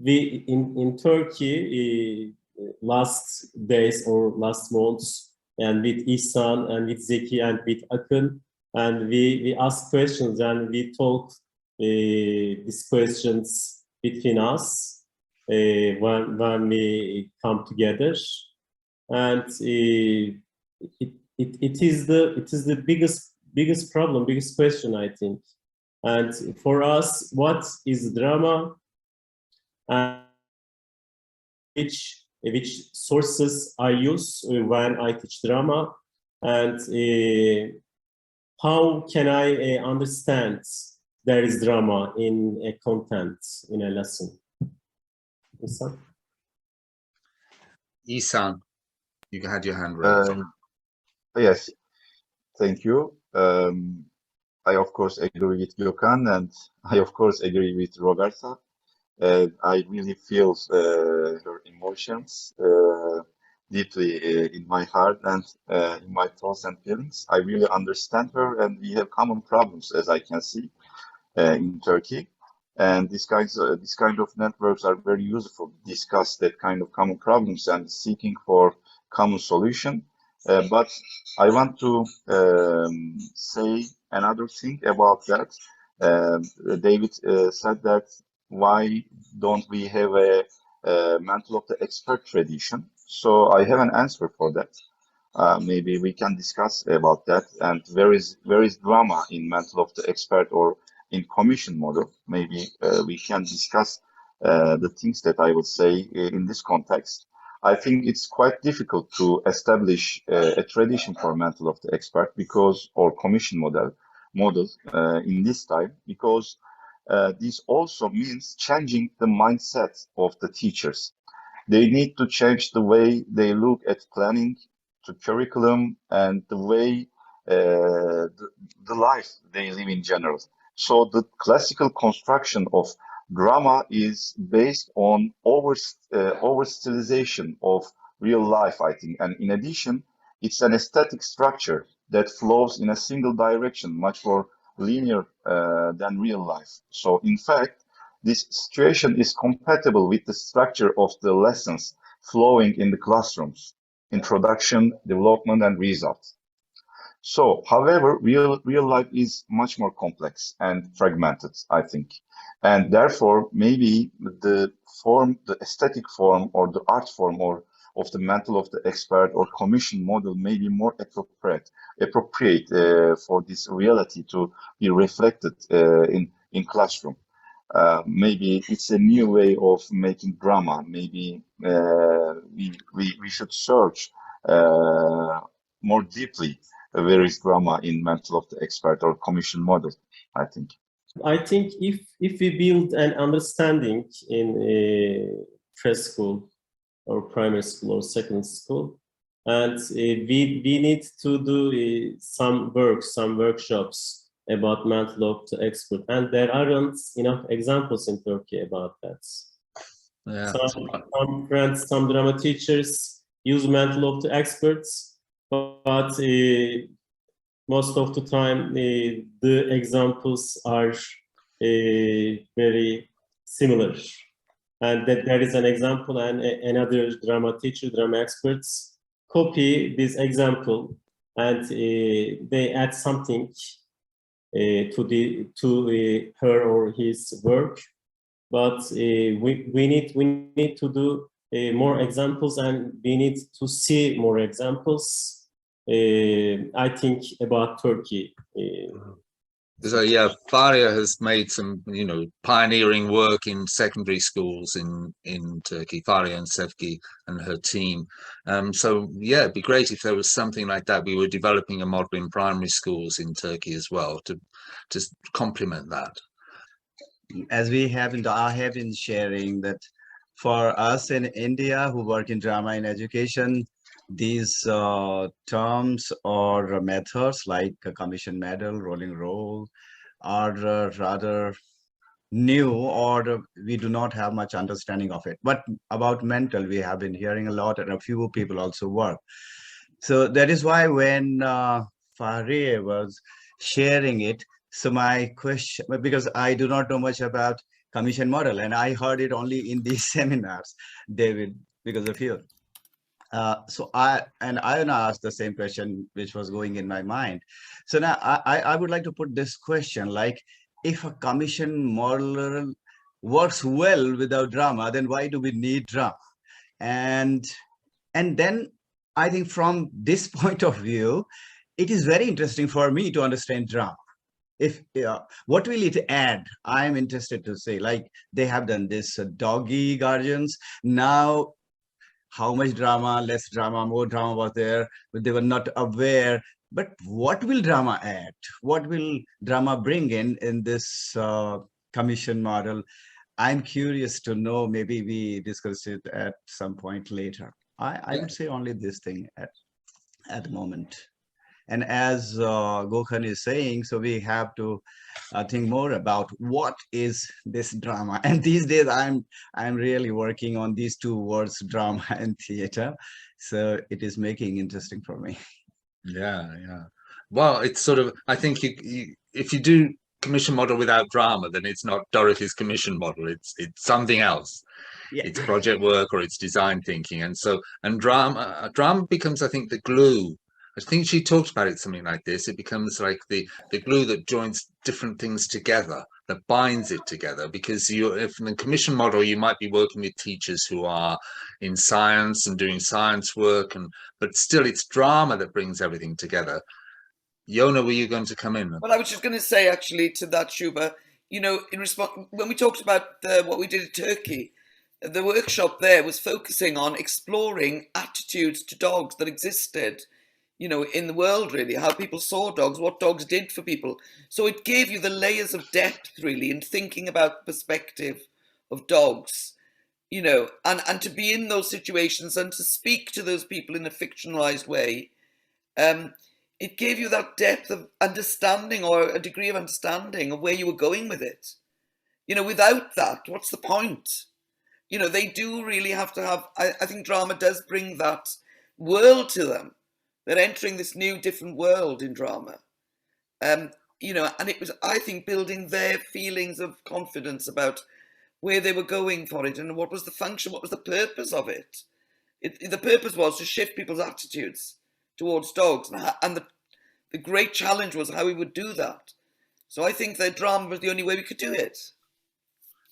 in Turkey last days or last months, and with Ihsan and with Zeki and with Akın, and we ask questions and we talk these questions between us when we come together, and it is the biggest problem, biggest question, I think. And for us, what is drama, and which sources I use when I teach drama, and how can I understand there is drama in a content, in a lesson? Ihsan, you had your hand raised. Yes. Thank you. I of course agree with Gökhan, and I of course agree with Roberta. I really feel her emotions deeply in my heart and in my thoughts and feelings. I really understand her, and we have common problems, as I can see, in Turkey. And this kind of networks are very useful to discuss that kind of common problems and seeking for common solution. But I want to say another thing about that. David said that why don't we have a mantle of the expert tradition? So I have an answer for that. Maybe we can discuss about that. And where is drama in mantle of the expert or in commission model? Maybe we can discuss the things that I will say in this context. I think it's quite difficult to establish a tradition for mantle of the expert because, or commission model in this time, because this also means changing the mindset of the teachers. They need to change the way they look at planning, to curriculum, and the way the life they live in general. So the classical construction of drama is based on over stylization of real life, I think. And in addition, it's an aesthetic structure that flows in a single direction, much more linear than real life. So in fact, this situation is compatible with the structure of the lessons flowing in the classrooms: introduction, development, and results. So, however, real life is much more complex and fragmented, I think. And therefore, maybe the aesthetic form or the art form or of the mantle of the expert or commission model may be more appropriate for this reality to be reflected in classroom. Maybe it's a new way of making drama. Maybe we should search more deeply where is drama in mantle of the expert or commission model, I think. I think if we build an understanding in preschool or primary school or secondary school, and we need to do some workshops about mantle of the expert, and there aren't enough examples in Turkey about that. Yeah. Some friends, some drama teachers use mantle of the experts, but most of the time the examples are very similar, and that there is an example and another drama teacher, drama experts copy this example, and they add something to her or his work. But we need to do more examples, and we need to see more examples. I think about Turkey. So yeah, Faria has made some, pioneering work in secondary schools in Turkey. Faria and Sevgi and her team. So yeah, it'd be great if there was something like that. We were developing a model in primary schools in Turkey as well to complement that. As I have been sharing that for us in India who work in drama in education, these terms or methods like a commission medal, rolling roll are rather new, or we do not have much understanding of it. But about Mantle, we have been hearing a lot, and a few people also work. So that is why when Fahriye was sharing it, so my question, because I do not know much about commission model, and I heard it only in these seminars, David, because of you. So I want to ask the same question which was going in my mind. So now I would like to put this question, like, if a commission model works well without drama, then why do we need drama? And then I think from this point of view, it is very interesting for me to understand drama. If what will it add? I'm interested to say, like, they have done this doggy guardians. Now, how much drama, less drama, more drama was there, but they were not aware. But what will drama add? What will drama bring in this commission model? I'm curious to know. Maybe we discuss it at some point later. I would say only this thing at the moment. And as Gokhan is saying, so we have to think more about what is this drama. And these days I'm really working on these two words, drama and theater. So it is making interesting for me. Yeah, yeah. Well, it's sort of, I think if you do commission model without drama, then it's not Dorothy's commission model. It's something else. Yeah. It's project work or it's design thinking. And so, and drama becomes, I think, the glue. I think she talked about it something like this. It becomes like the glue that joins different things together, that binds it together. Because if in the commission model, you might be working with teachers who are in science and doing science work, but still it's drama that brings everything together. Yona, were you going to come in? Well, I was just going to say actually to that, Shuba, you know, in response, when we talked about what we did in Turkey, the workshop there was focusing on exploring attitudes to dogs that existed, you know, in the world, really, how people saw dogs, what dogs did for people. So it gave you the layers of depth, really, in thinking about the perspective of dogs, you know, and to be in those situations and to speak to those people in a fictionalized way. It gave you that depth of understanding, or a degree of understanding of where you were going with it. You know, without that, what's the point? You know, they do really have to have, I think drama does bring that world to them. They're entering this new, different world in drama. You know, and it was, I think, building their feelings of confidence about where they were going for it and what was the function, what was the purpose of it. The purpose was to shift people's attitudes towards dogs, and the great challenge was how we would do that. So I think that drama was the only way we could do it.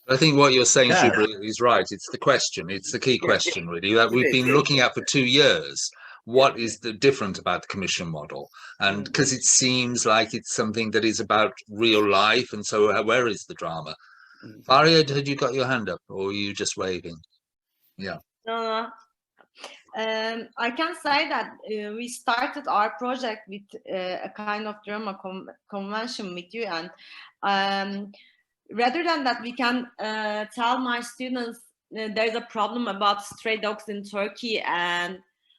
I think what you're saying, Yeah. Shubha, is right. It's the question. It's the key question, really, that we've been looking at for 2 years. What is the different about the commission model? And because it seems like it's something that is about real life, and so where is the drama? Faria, had you got your hand up, or were you just waving? Yeah. No. I can say that we started our project with a kind of drama convention with you, and rather than that, we can tell my students there's a problem about stray dogs in Turkey, and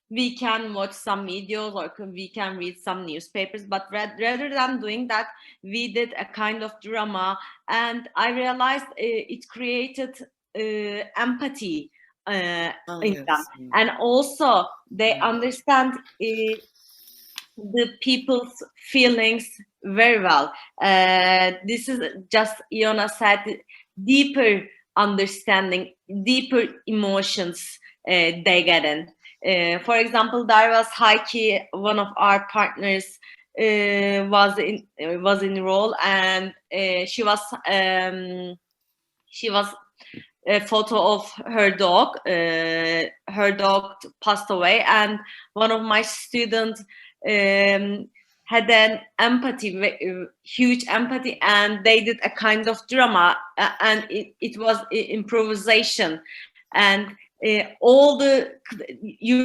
we can watch some videos or we can read some newspapers. But rather than doing that, we did a kind of drama, and I realized it created empathy in them, and also they understand the people's feelings very well. This is just Iona said, deeper understanding, deeper emotions they get in. For example, there was Heike, one of our partners, was in role, and she was a photo of her dog. Her dog passed away, and one of my students had an empathy, huge empathy, and they did a kind of drama, and it was improvisation, and you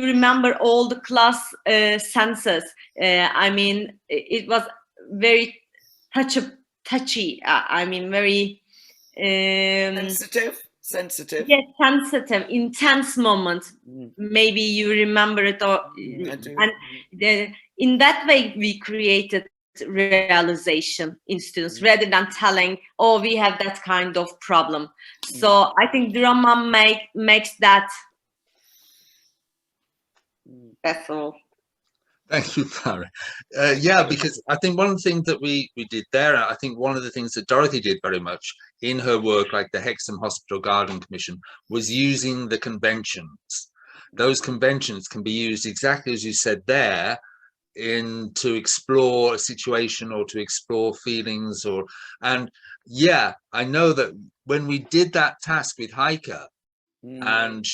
remember all the class senses. I mean, it was very touchy. I mean, very sensitive. Yes, sensitive, intense moment. Maybe you remember it, or in that way we created realization in students rather than telling, oh, we have that kind of problem. So I think drama makes that. That's all. Thank you, Farah. Yeah, because I think one of the things that we did there, I think one of the things that Dorothy did very much in her work, like the Hexham Hospital Garden Commission, was using the conventions. Those conventions can be used exactly as you said there, to explore a situation or to explore feelings, and yeah, I know that when we did that task with Heike, and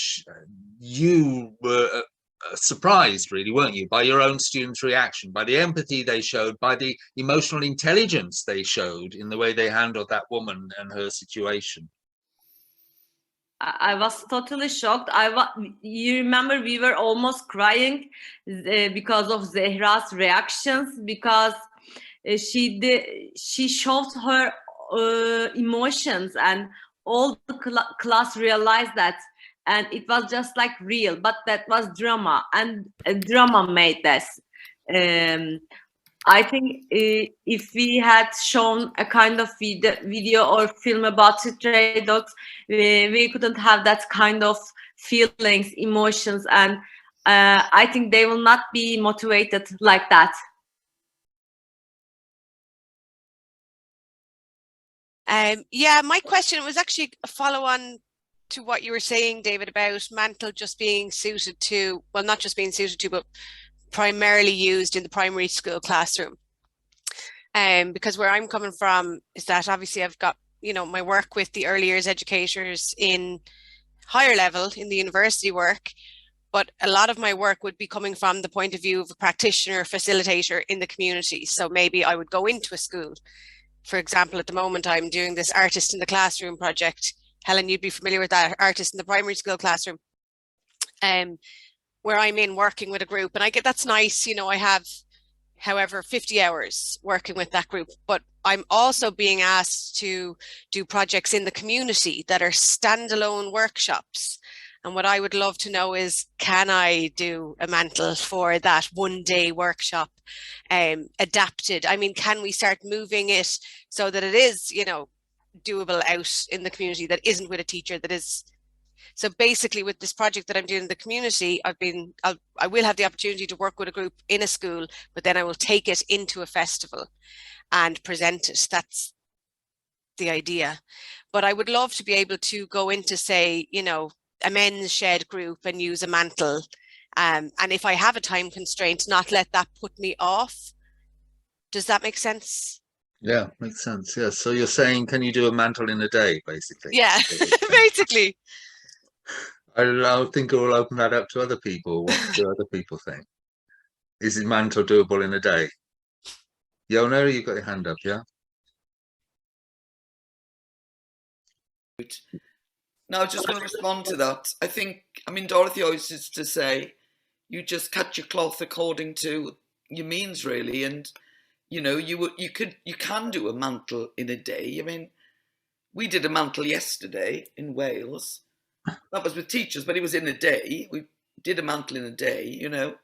you were surprised, really, weren't you, by your own students' reaction, by the empathy they showed, by the emotional intelligence they showed in the way they handled that woman and her situation. I was totally shocked. You remember we were almost crying because of Zehra's reactions, because she showed her emotions, and all the class realized that, and it was just like real, but that was drama, and drama made this. I think if we had shown a kind of video or film about stray dogs, we couldn't have that kind of feelings, emotions, and I think they will not be motivated like that. Yeah, my question was actually a follow-on to what you were saying, David, about Mantle just being suited to, well, not just being suited to, but primarily used in the primary school classroom. Because where I'm coming from is that obviously I've got, you know, my work with the early years educators in higher level in the university work, but a lot of my work would be coming from the point of view of a practitioner, facilitator in the community. So maybe I would go into a school. For example, at the moment, I'm doing this artist in the classroom project. Helen, you'd be familiar with that, artist in the primary school classroom, where I'm in working with a group, and I get, that's nice, you know, I have however 50 hours working with that group, but I'm also being asked to do projects in the community that are standalone workshops. And what I would love to know is, can I do a Mantle for that 1-day workshop, adapted? I mean, can we start moving it so that it is, you know, doable out in the community, that isn't with a teacher, that is. So basically with this project that I'm doing in the community, I will have the opportunity to work with a group in a school, but then I will take it into a festival and present it. That's the idea. But I would love to be able to go into, say, you know, a men's shed group and use a Mantle. And if I have a time constraint, not let that put me off. Does that make sense? Yeah, makes sense. Yeah. So you're saying, can you do a Mantle in a day, basically? Yeah, basically. I think we'll open that up to other people. What do other people think? Is it Mantle doable in a day? Yona, you've got your hand up, yeah? Now, I just want to respond to that. I think, I mean, Dorothy always used to say, you just cut your cloth according to your means, really. And, you know, you can do a Mantle in a day. I mean, we did a Mantle yesterday in Wales. That was with teachers, but it was in a day. We did a Mantle in a day, you know,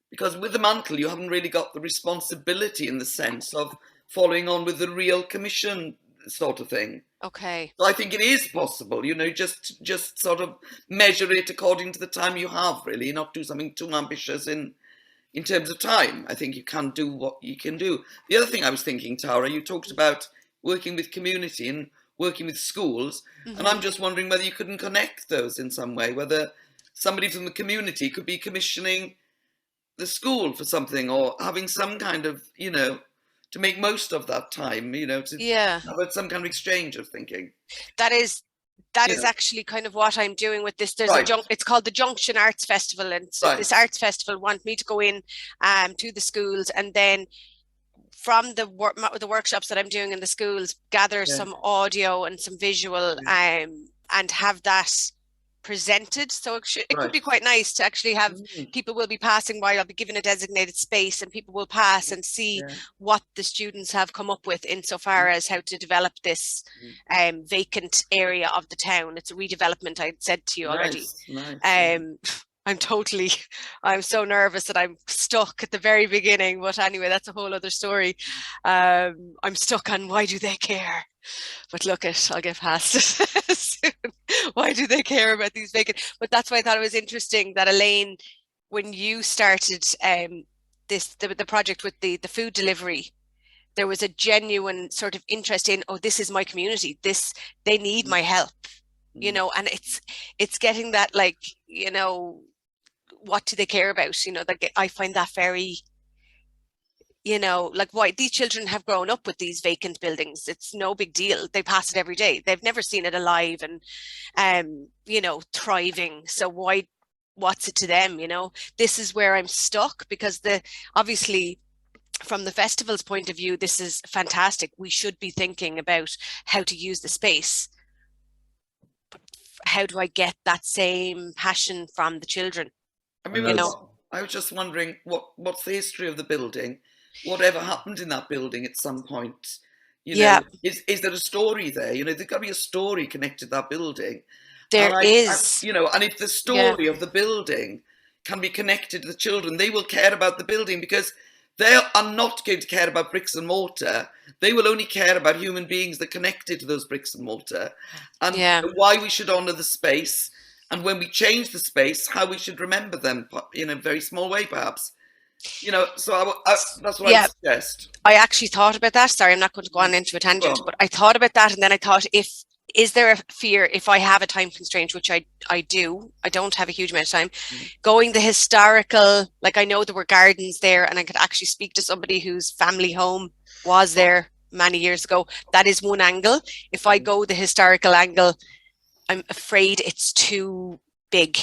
because with the Mantle, you haven't really got the responsibility in the sense of following on with the real commission sort of thing. Okay. So I think it is possible, you know, just sort of measure it according to the time you have, really, not do something too ambitious in terms of time. I think you can do what you can do. The other thing I was thinking, Tara, you talked about working with community and working with schools, and I'm just wondering whether you couldn't connect those in some way, whether somebody from the community could be commissioning the school for something, or having some kind of, you know, to make most of that time, you know, to have some kind of exchange of thinking. That is actually kind of what I'm doing with this. There's it's called the Junction Arts Festival, and so this arts festival want me to go in to the schools, and then from the workshops that I'm doing in the schools, gather some audio and some visual, and have that presented. So it could be quite nice to actually have people will be passing by. I'll be given a designated space, and people will pass and see what the students have come up with insofar as how to develop this vacant area of the town. It's a redevelopment, I said to you already. I'm so nervous that I'm stuck at the very beginning, but anyway, that's a whole other story. I'm stuck on why do they care? But look, I'll get past it soon. Why do they care about these vacant? But that's why I thought it was interesting that Elaine, when you started the project with the food delivery, there was a genuine sort of interest in, oh, this is my community. They need my help, you know, and it's getting that, like, you know, what do they care about? You know, like, I find that very, you know, like, why these children have grown up with these vacant buildings. It's no big deal. They pass it every day. They've never seen it alive and, you know, thriving. So what's it to them? You know, this is where I'm stuck, because obviously from the festival's point of view, this is fantastic. We should be thinking about how to use the space. But how do I get that same passion from the children? I mean, you know, I was just wondering what's the history of the building? Whatever happened in that building at some point, you know, is there a story there? You know, there's got to be a story connected to that building. There is. You know, and if the story of the building can be connected to the children, they will care about the building, because they are not going to care about bricks and mortar. They will only care about human beings that are connected to those bricks and mortar, and why we should honour the space, and when we change the space, how we should remember them in a very small way, perhaps. You know, so that's what I would suggest. I actually thought about that. Sorry, I'm not going to go on into a tangent, but I thought about that, and then I thought, is there a fear if I have a time constraint, which I do, I don't have a huge amount of time, going the historical, like I know there were gardens there and I could actually speak to somebody whose family home was there many years ago. That is one angle. If I go the historical angle, I'm afraid it's too big.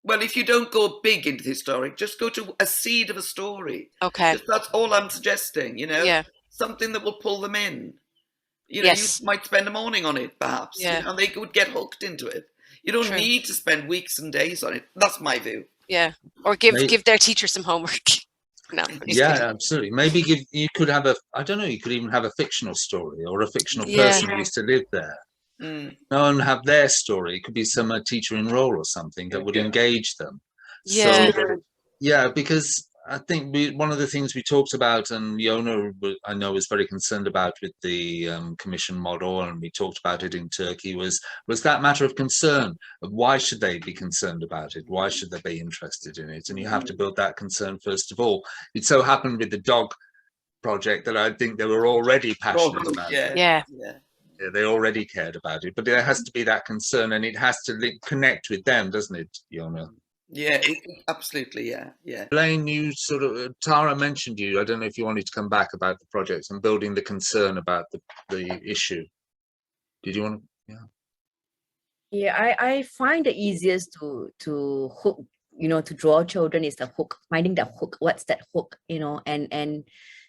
Well, if you don't go big into the historic, just go to a seed of a story. Okay. That's all I'm suggesting, you know? Yeah. Something that will pull them in. You know, you might spend a morning on it, perhaps, you know, and they would get hooked into it. You don't need to spend weeks and days on it. That's my view. Yeah, or give their teacher some homework. No. Yeah, absolutely. Maybe you could have I don't know, you could even have a fictional story or a fictional person who used to live there. No, and have their story. It could be some teacher in role or something that would engage them. Yeah. So, yeah, because I think one of the things we talked about, and Yona, I know, was very concerned about with the commission model, and we talked about it in Turkey, was that matter of concern of why should they be concerned about it? Why should they be interested in it? And you have to build that concern first of all. It so happened with the dog project that I think they were already passionate about it. Yeah. They already cared about it, but there has to be that concern, and it has to connect with them, doesn't it, Yona? Yeah, absolutely. Yeah. Blaine, you sort of, Tara mentioned you. I don't know if you wanted to come back about the project and building the concern about the issue. Did you want to? Yeah, I find the easiest to hook, you know, to draw children is the hook, finding the hook. What's that hook, you know, and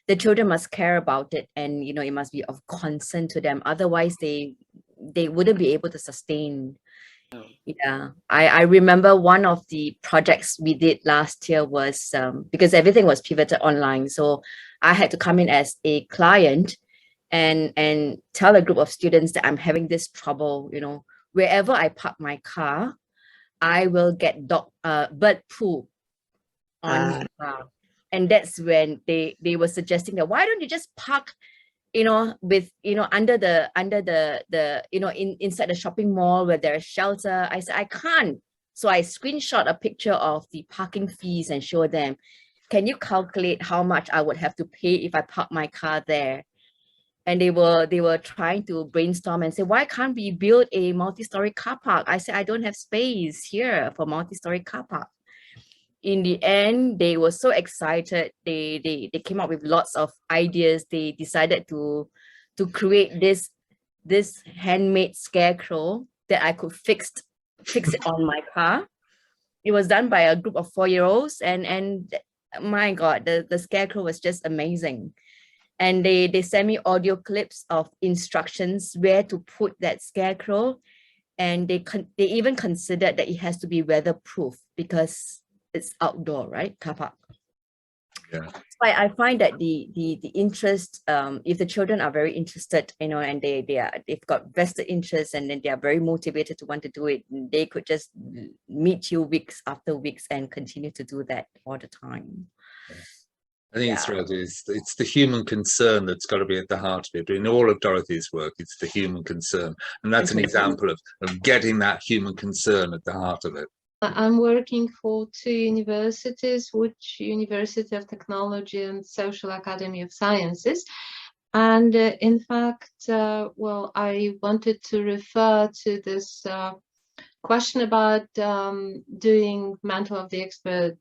the children must care about it, and, you know, it must be of concern to them. Otherwise, they wouldn't be able to sustain. Yeah, I remember one of the projects we did last year was because everything was pivoted online. So I had to come in as a client and tell a group of students that I'm having this trouble, you know, wherever I park my car, I will get bird poo on the car. And that's when they were suggesting that, why don't you just park, you know, with, you know, under the you know, inside the shopping mall where there's shelter. I said, I can't. So I screenshot a picture of the parking fees and show them, can you calculate how much I would have to pay if I park my car there? And they were trying to brainstorm and say, why can't we build a multi-story car park? I said, I don't have space here for multi-story car park. In the end, they were so excited. They came up with lots of ideas. They decided to create this handmade scarecrow that I could fix it on my car. It was done by a group of 4-year-olds, and my God, the scarecrow was just amazing. And they sent me audio clips of instructions where to put that scarecrow, and they even considered that it has to be weatherproof because it's outdoor, right? Car park. Yeah. So I find that the interest, if the children are very interested, you know, and they've got vested interest, and then they are very motivated to want to do it, they could just meet you weeks after weeks and continue to do that all the time. I think it's right. It's the human concern that's got to be at the heart of it. In all of Dorothy's work, it's the human concern, and that's an example of getting that human concern at the heart of it. I'm working for 2 universities, which University of Technology and Social Academy of Sciences. And in fact, well, I wanted to refer to this question about doing Mantle of the Experts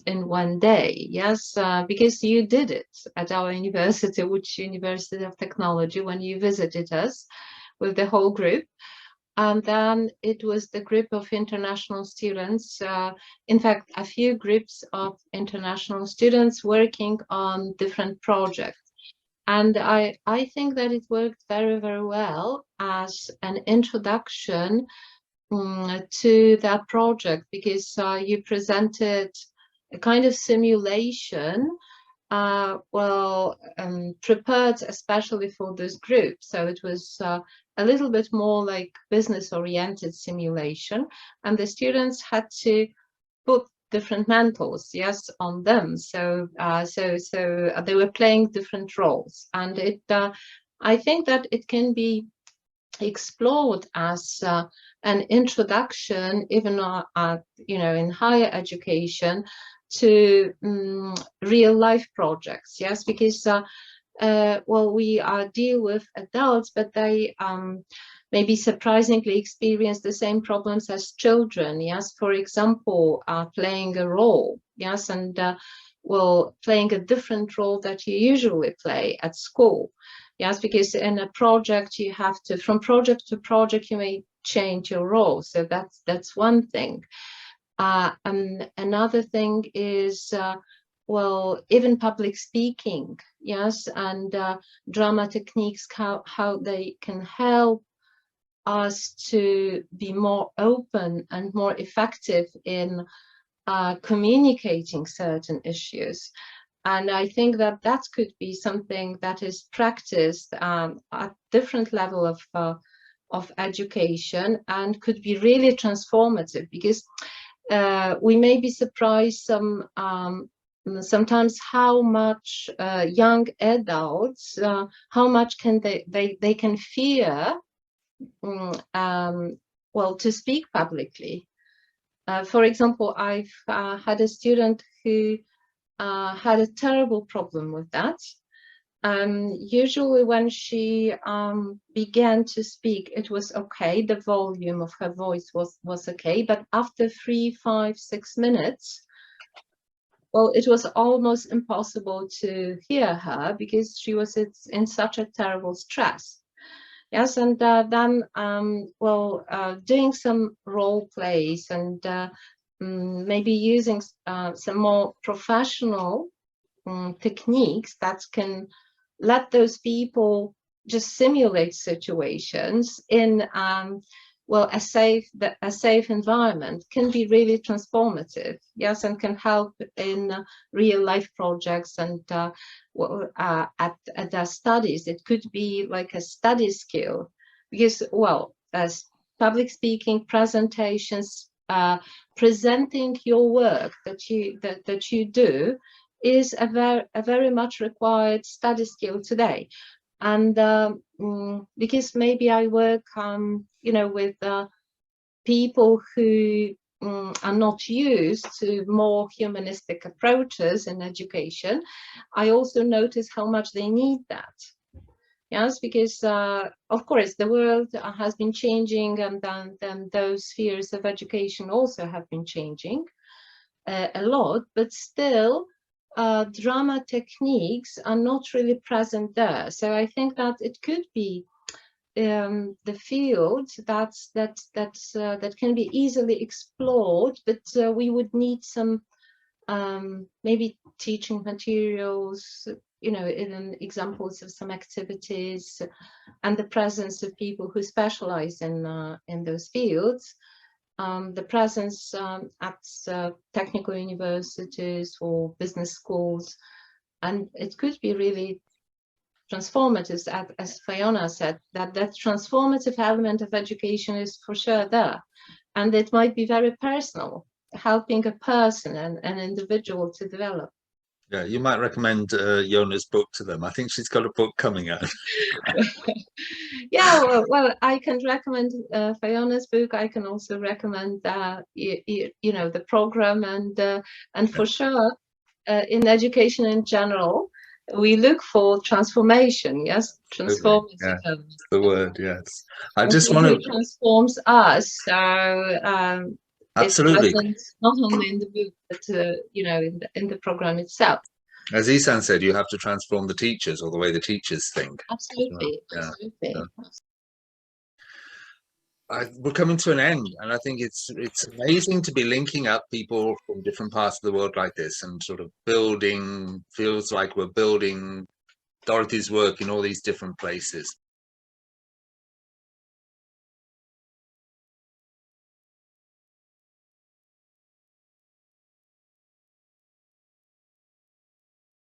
in one day. Yes, because you did it at our university, which University of Technology, when you visited us with the whole group. And then it was the group of international students, in fact, a few groups of international students working on different projects. And I think that it worked very, very well as an introduction to that project, because you presented a kind of simulation prepared especially for this group. So it was a little bit more like business-oriented simulation, and the students had to put different mantles, yes, on them. So they were playing different roles, and I think that it can be explored as an introduction, even in higher education, to real life projects. Yes, because well, we deal with adults, but they maybe surprisingly experience the same problems as children. Yes, for example, playing a role. Yes, and well, playing a different role that you usually play at school. Yes, because in a project you have to, from project to project, you may change your role. So that's one thing. And another thing is, well, even public speaking, yes, and drama techniques, how they can help us to be more open and more effective in communicating certain issues. And I think that that could be something that is practiced at different level of education, and could be really transformative, because we may be surprised sometimes how much young adults, how much can they can fear, well, to speak publicly. For example, I've had a student who had a terrible problem with that. Usually when she began to speak, it was okay. The volume of her voice was okay. But after 3, 5, 6 minutes, well, it was almost impossible to hear her, because she was in such a terrible stress. Yes, and then, well, doing some role plays and maybe using some more professional techniques that can let those people just simulate situations in, well, a safe environment, can be really transformative. Yes, and can help in real life projects and at their studies. It could be like a study skill, because, well, as public speaking, presentations, presenting your work that you do is a very much required study skill today. And because maybe I work with people who are not used to more humanistic approaches in education, I also notice how much they need that. Yes, because of course the world has been changing, and then those spheres of education also have been changing a lot, but still drama techniques are not really present there. So I think that it could be the field that can be easily explored, but we would need some maybe teaching materials, in examples of some activities, and the presence of people who specialize in those fields. The presence at technical universities or business schools, and it could be really transformative, as Fiona said, that transformative element of education is for sure there, and it might be very personal, helping a person and an individual to develop. Yeah, you might recommend Yona's book to them. I think she's got a book coming out. Yeah, well, I can recommend Fiona's book. I can also recommend the program, and for sure, in education in general, we look for transformation. Yes, transformative. Yeah, the word. Yes, I just want to transforms us. So absolutely, it's not only in the book, but in the program itself. As Isan said, you have to transform the teachers, or the way the teachers think. Absolutely, yeah. absolutely. We're coming to an end, and I think it's amazing to be linking up people from different parts of the world like this, and sort of building, feels like we're building Dorothy's work in all these different places.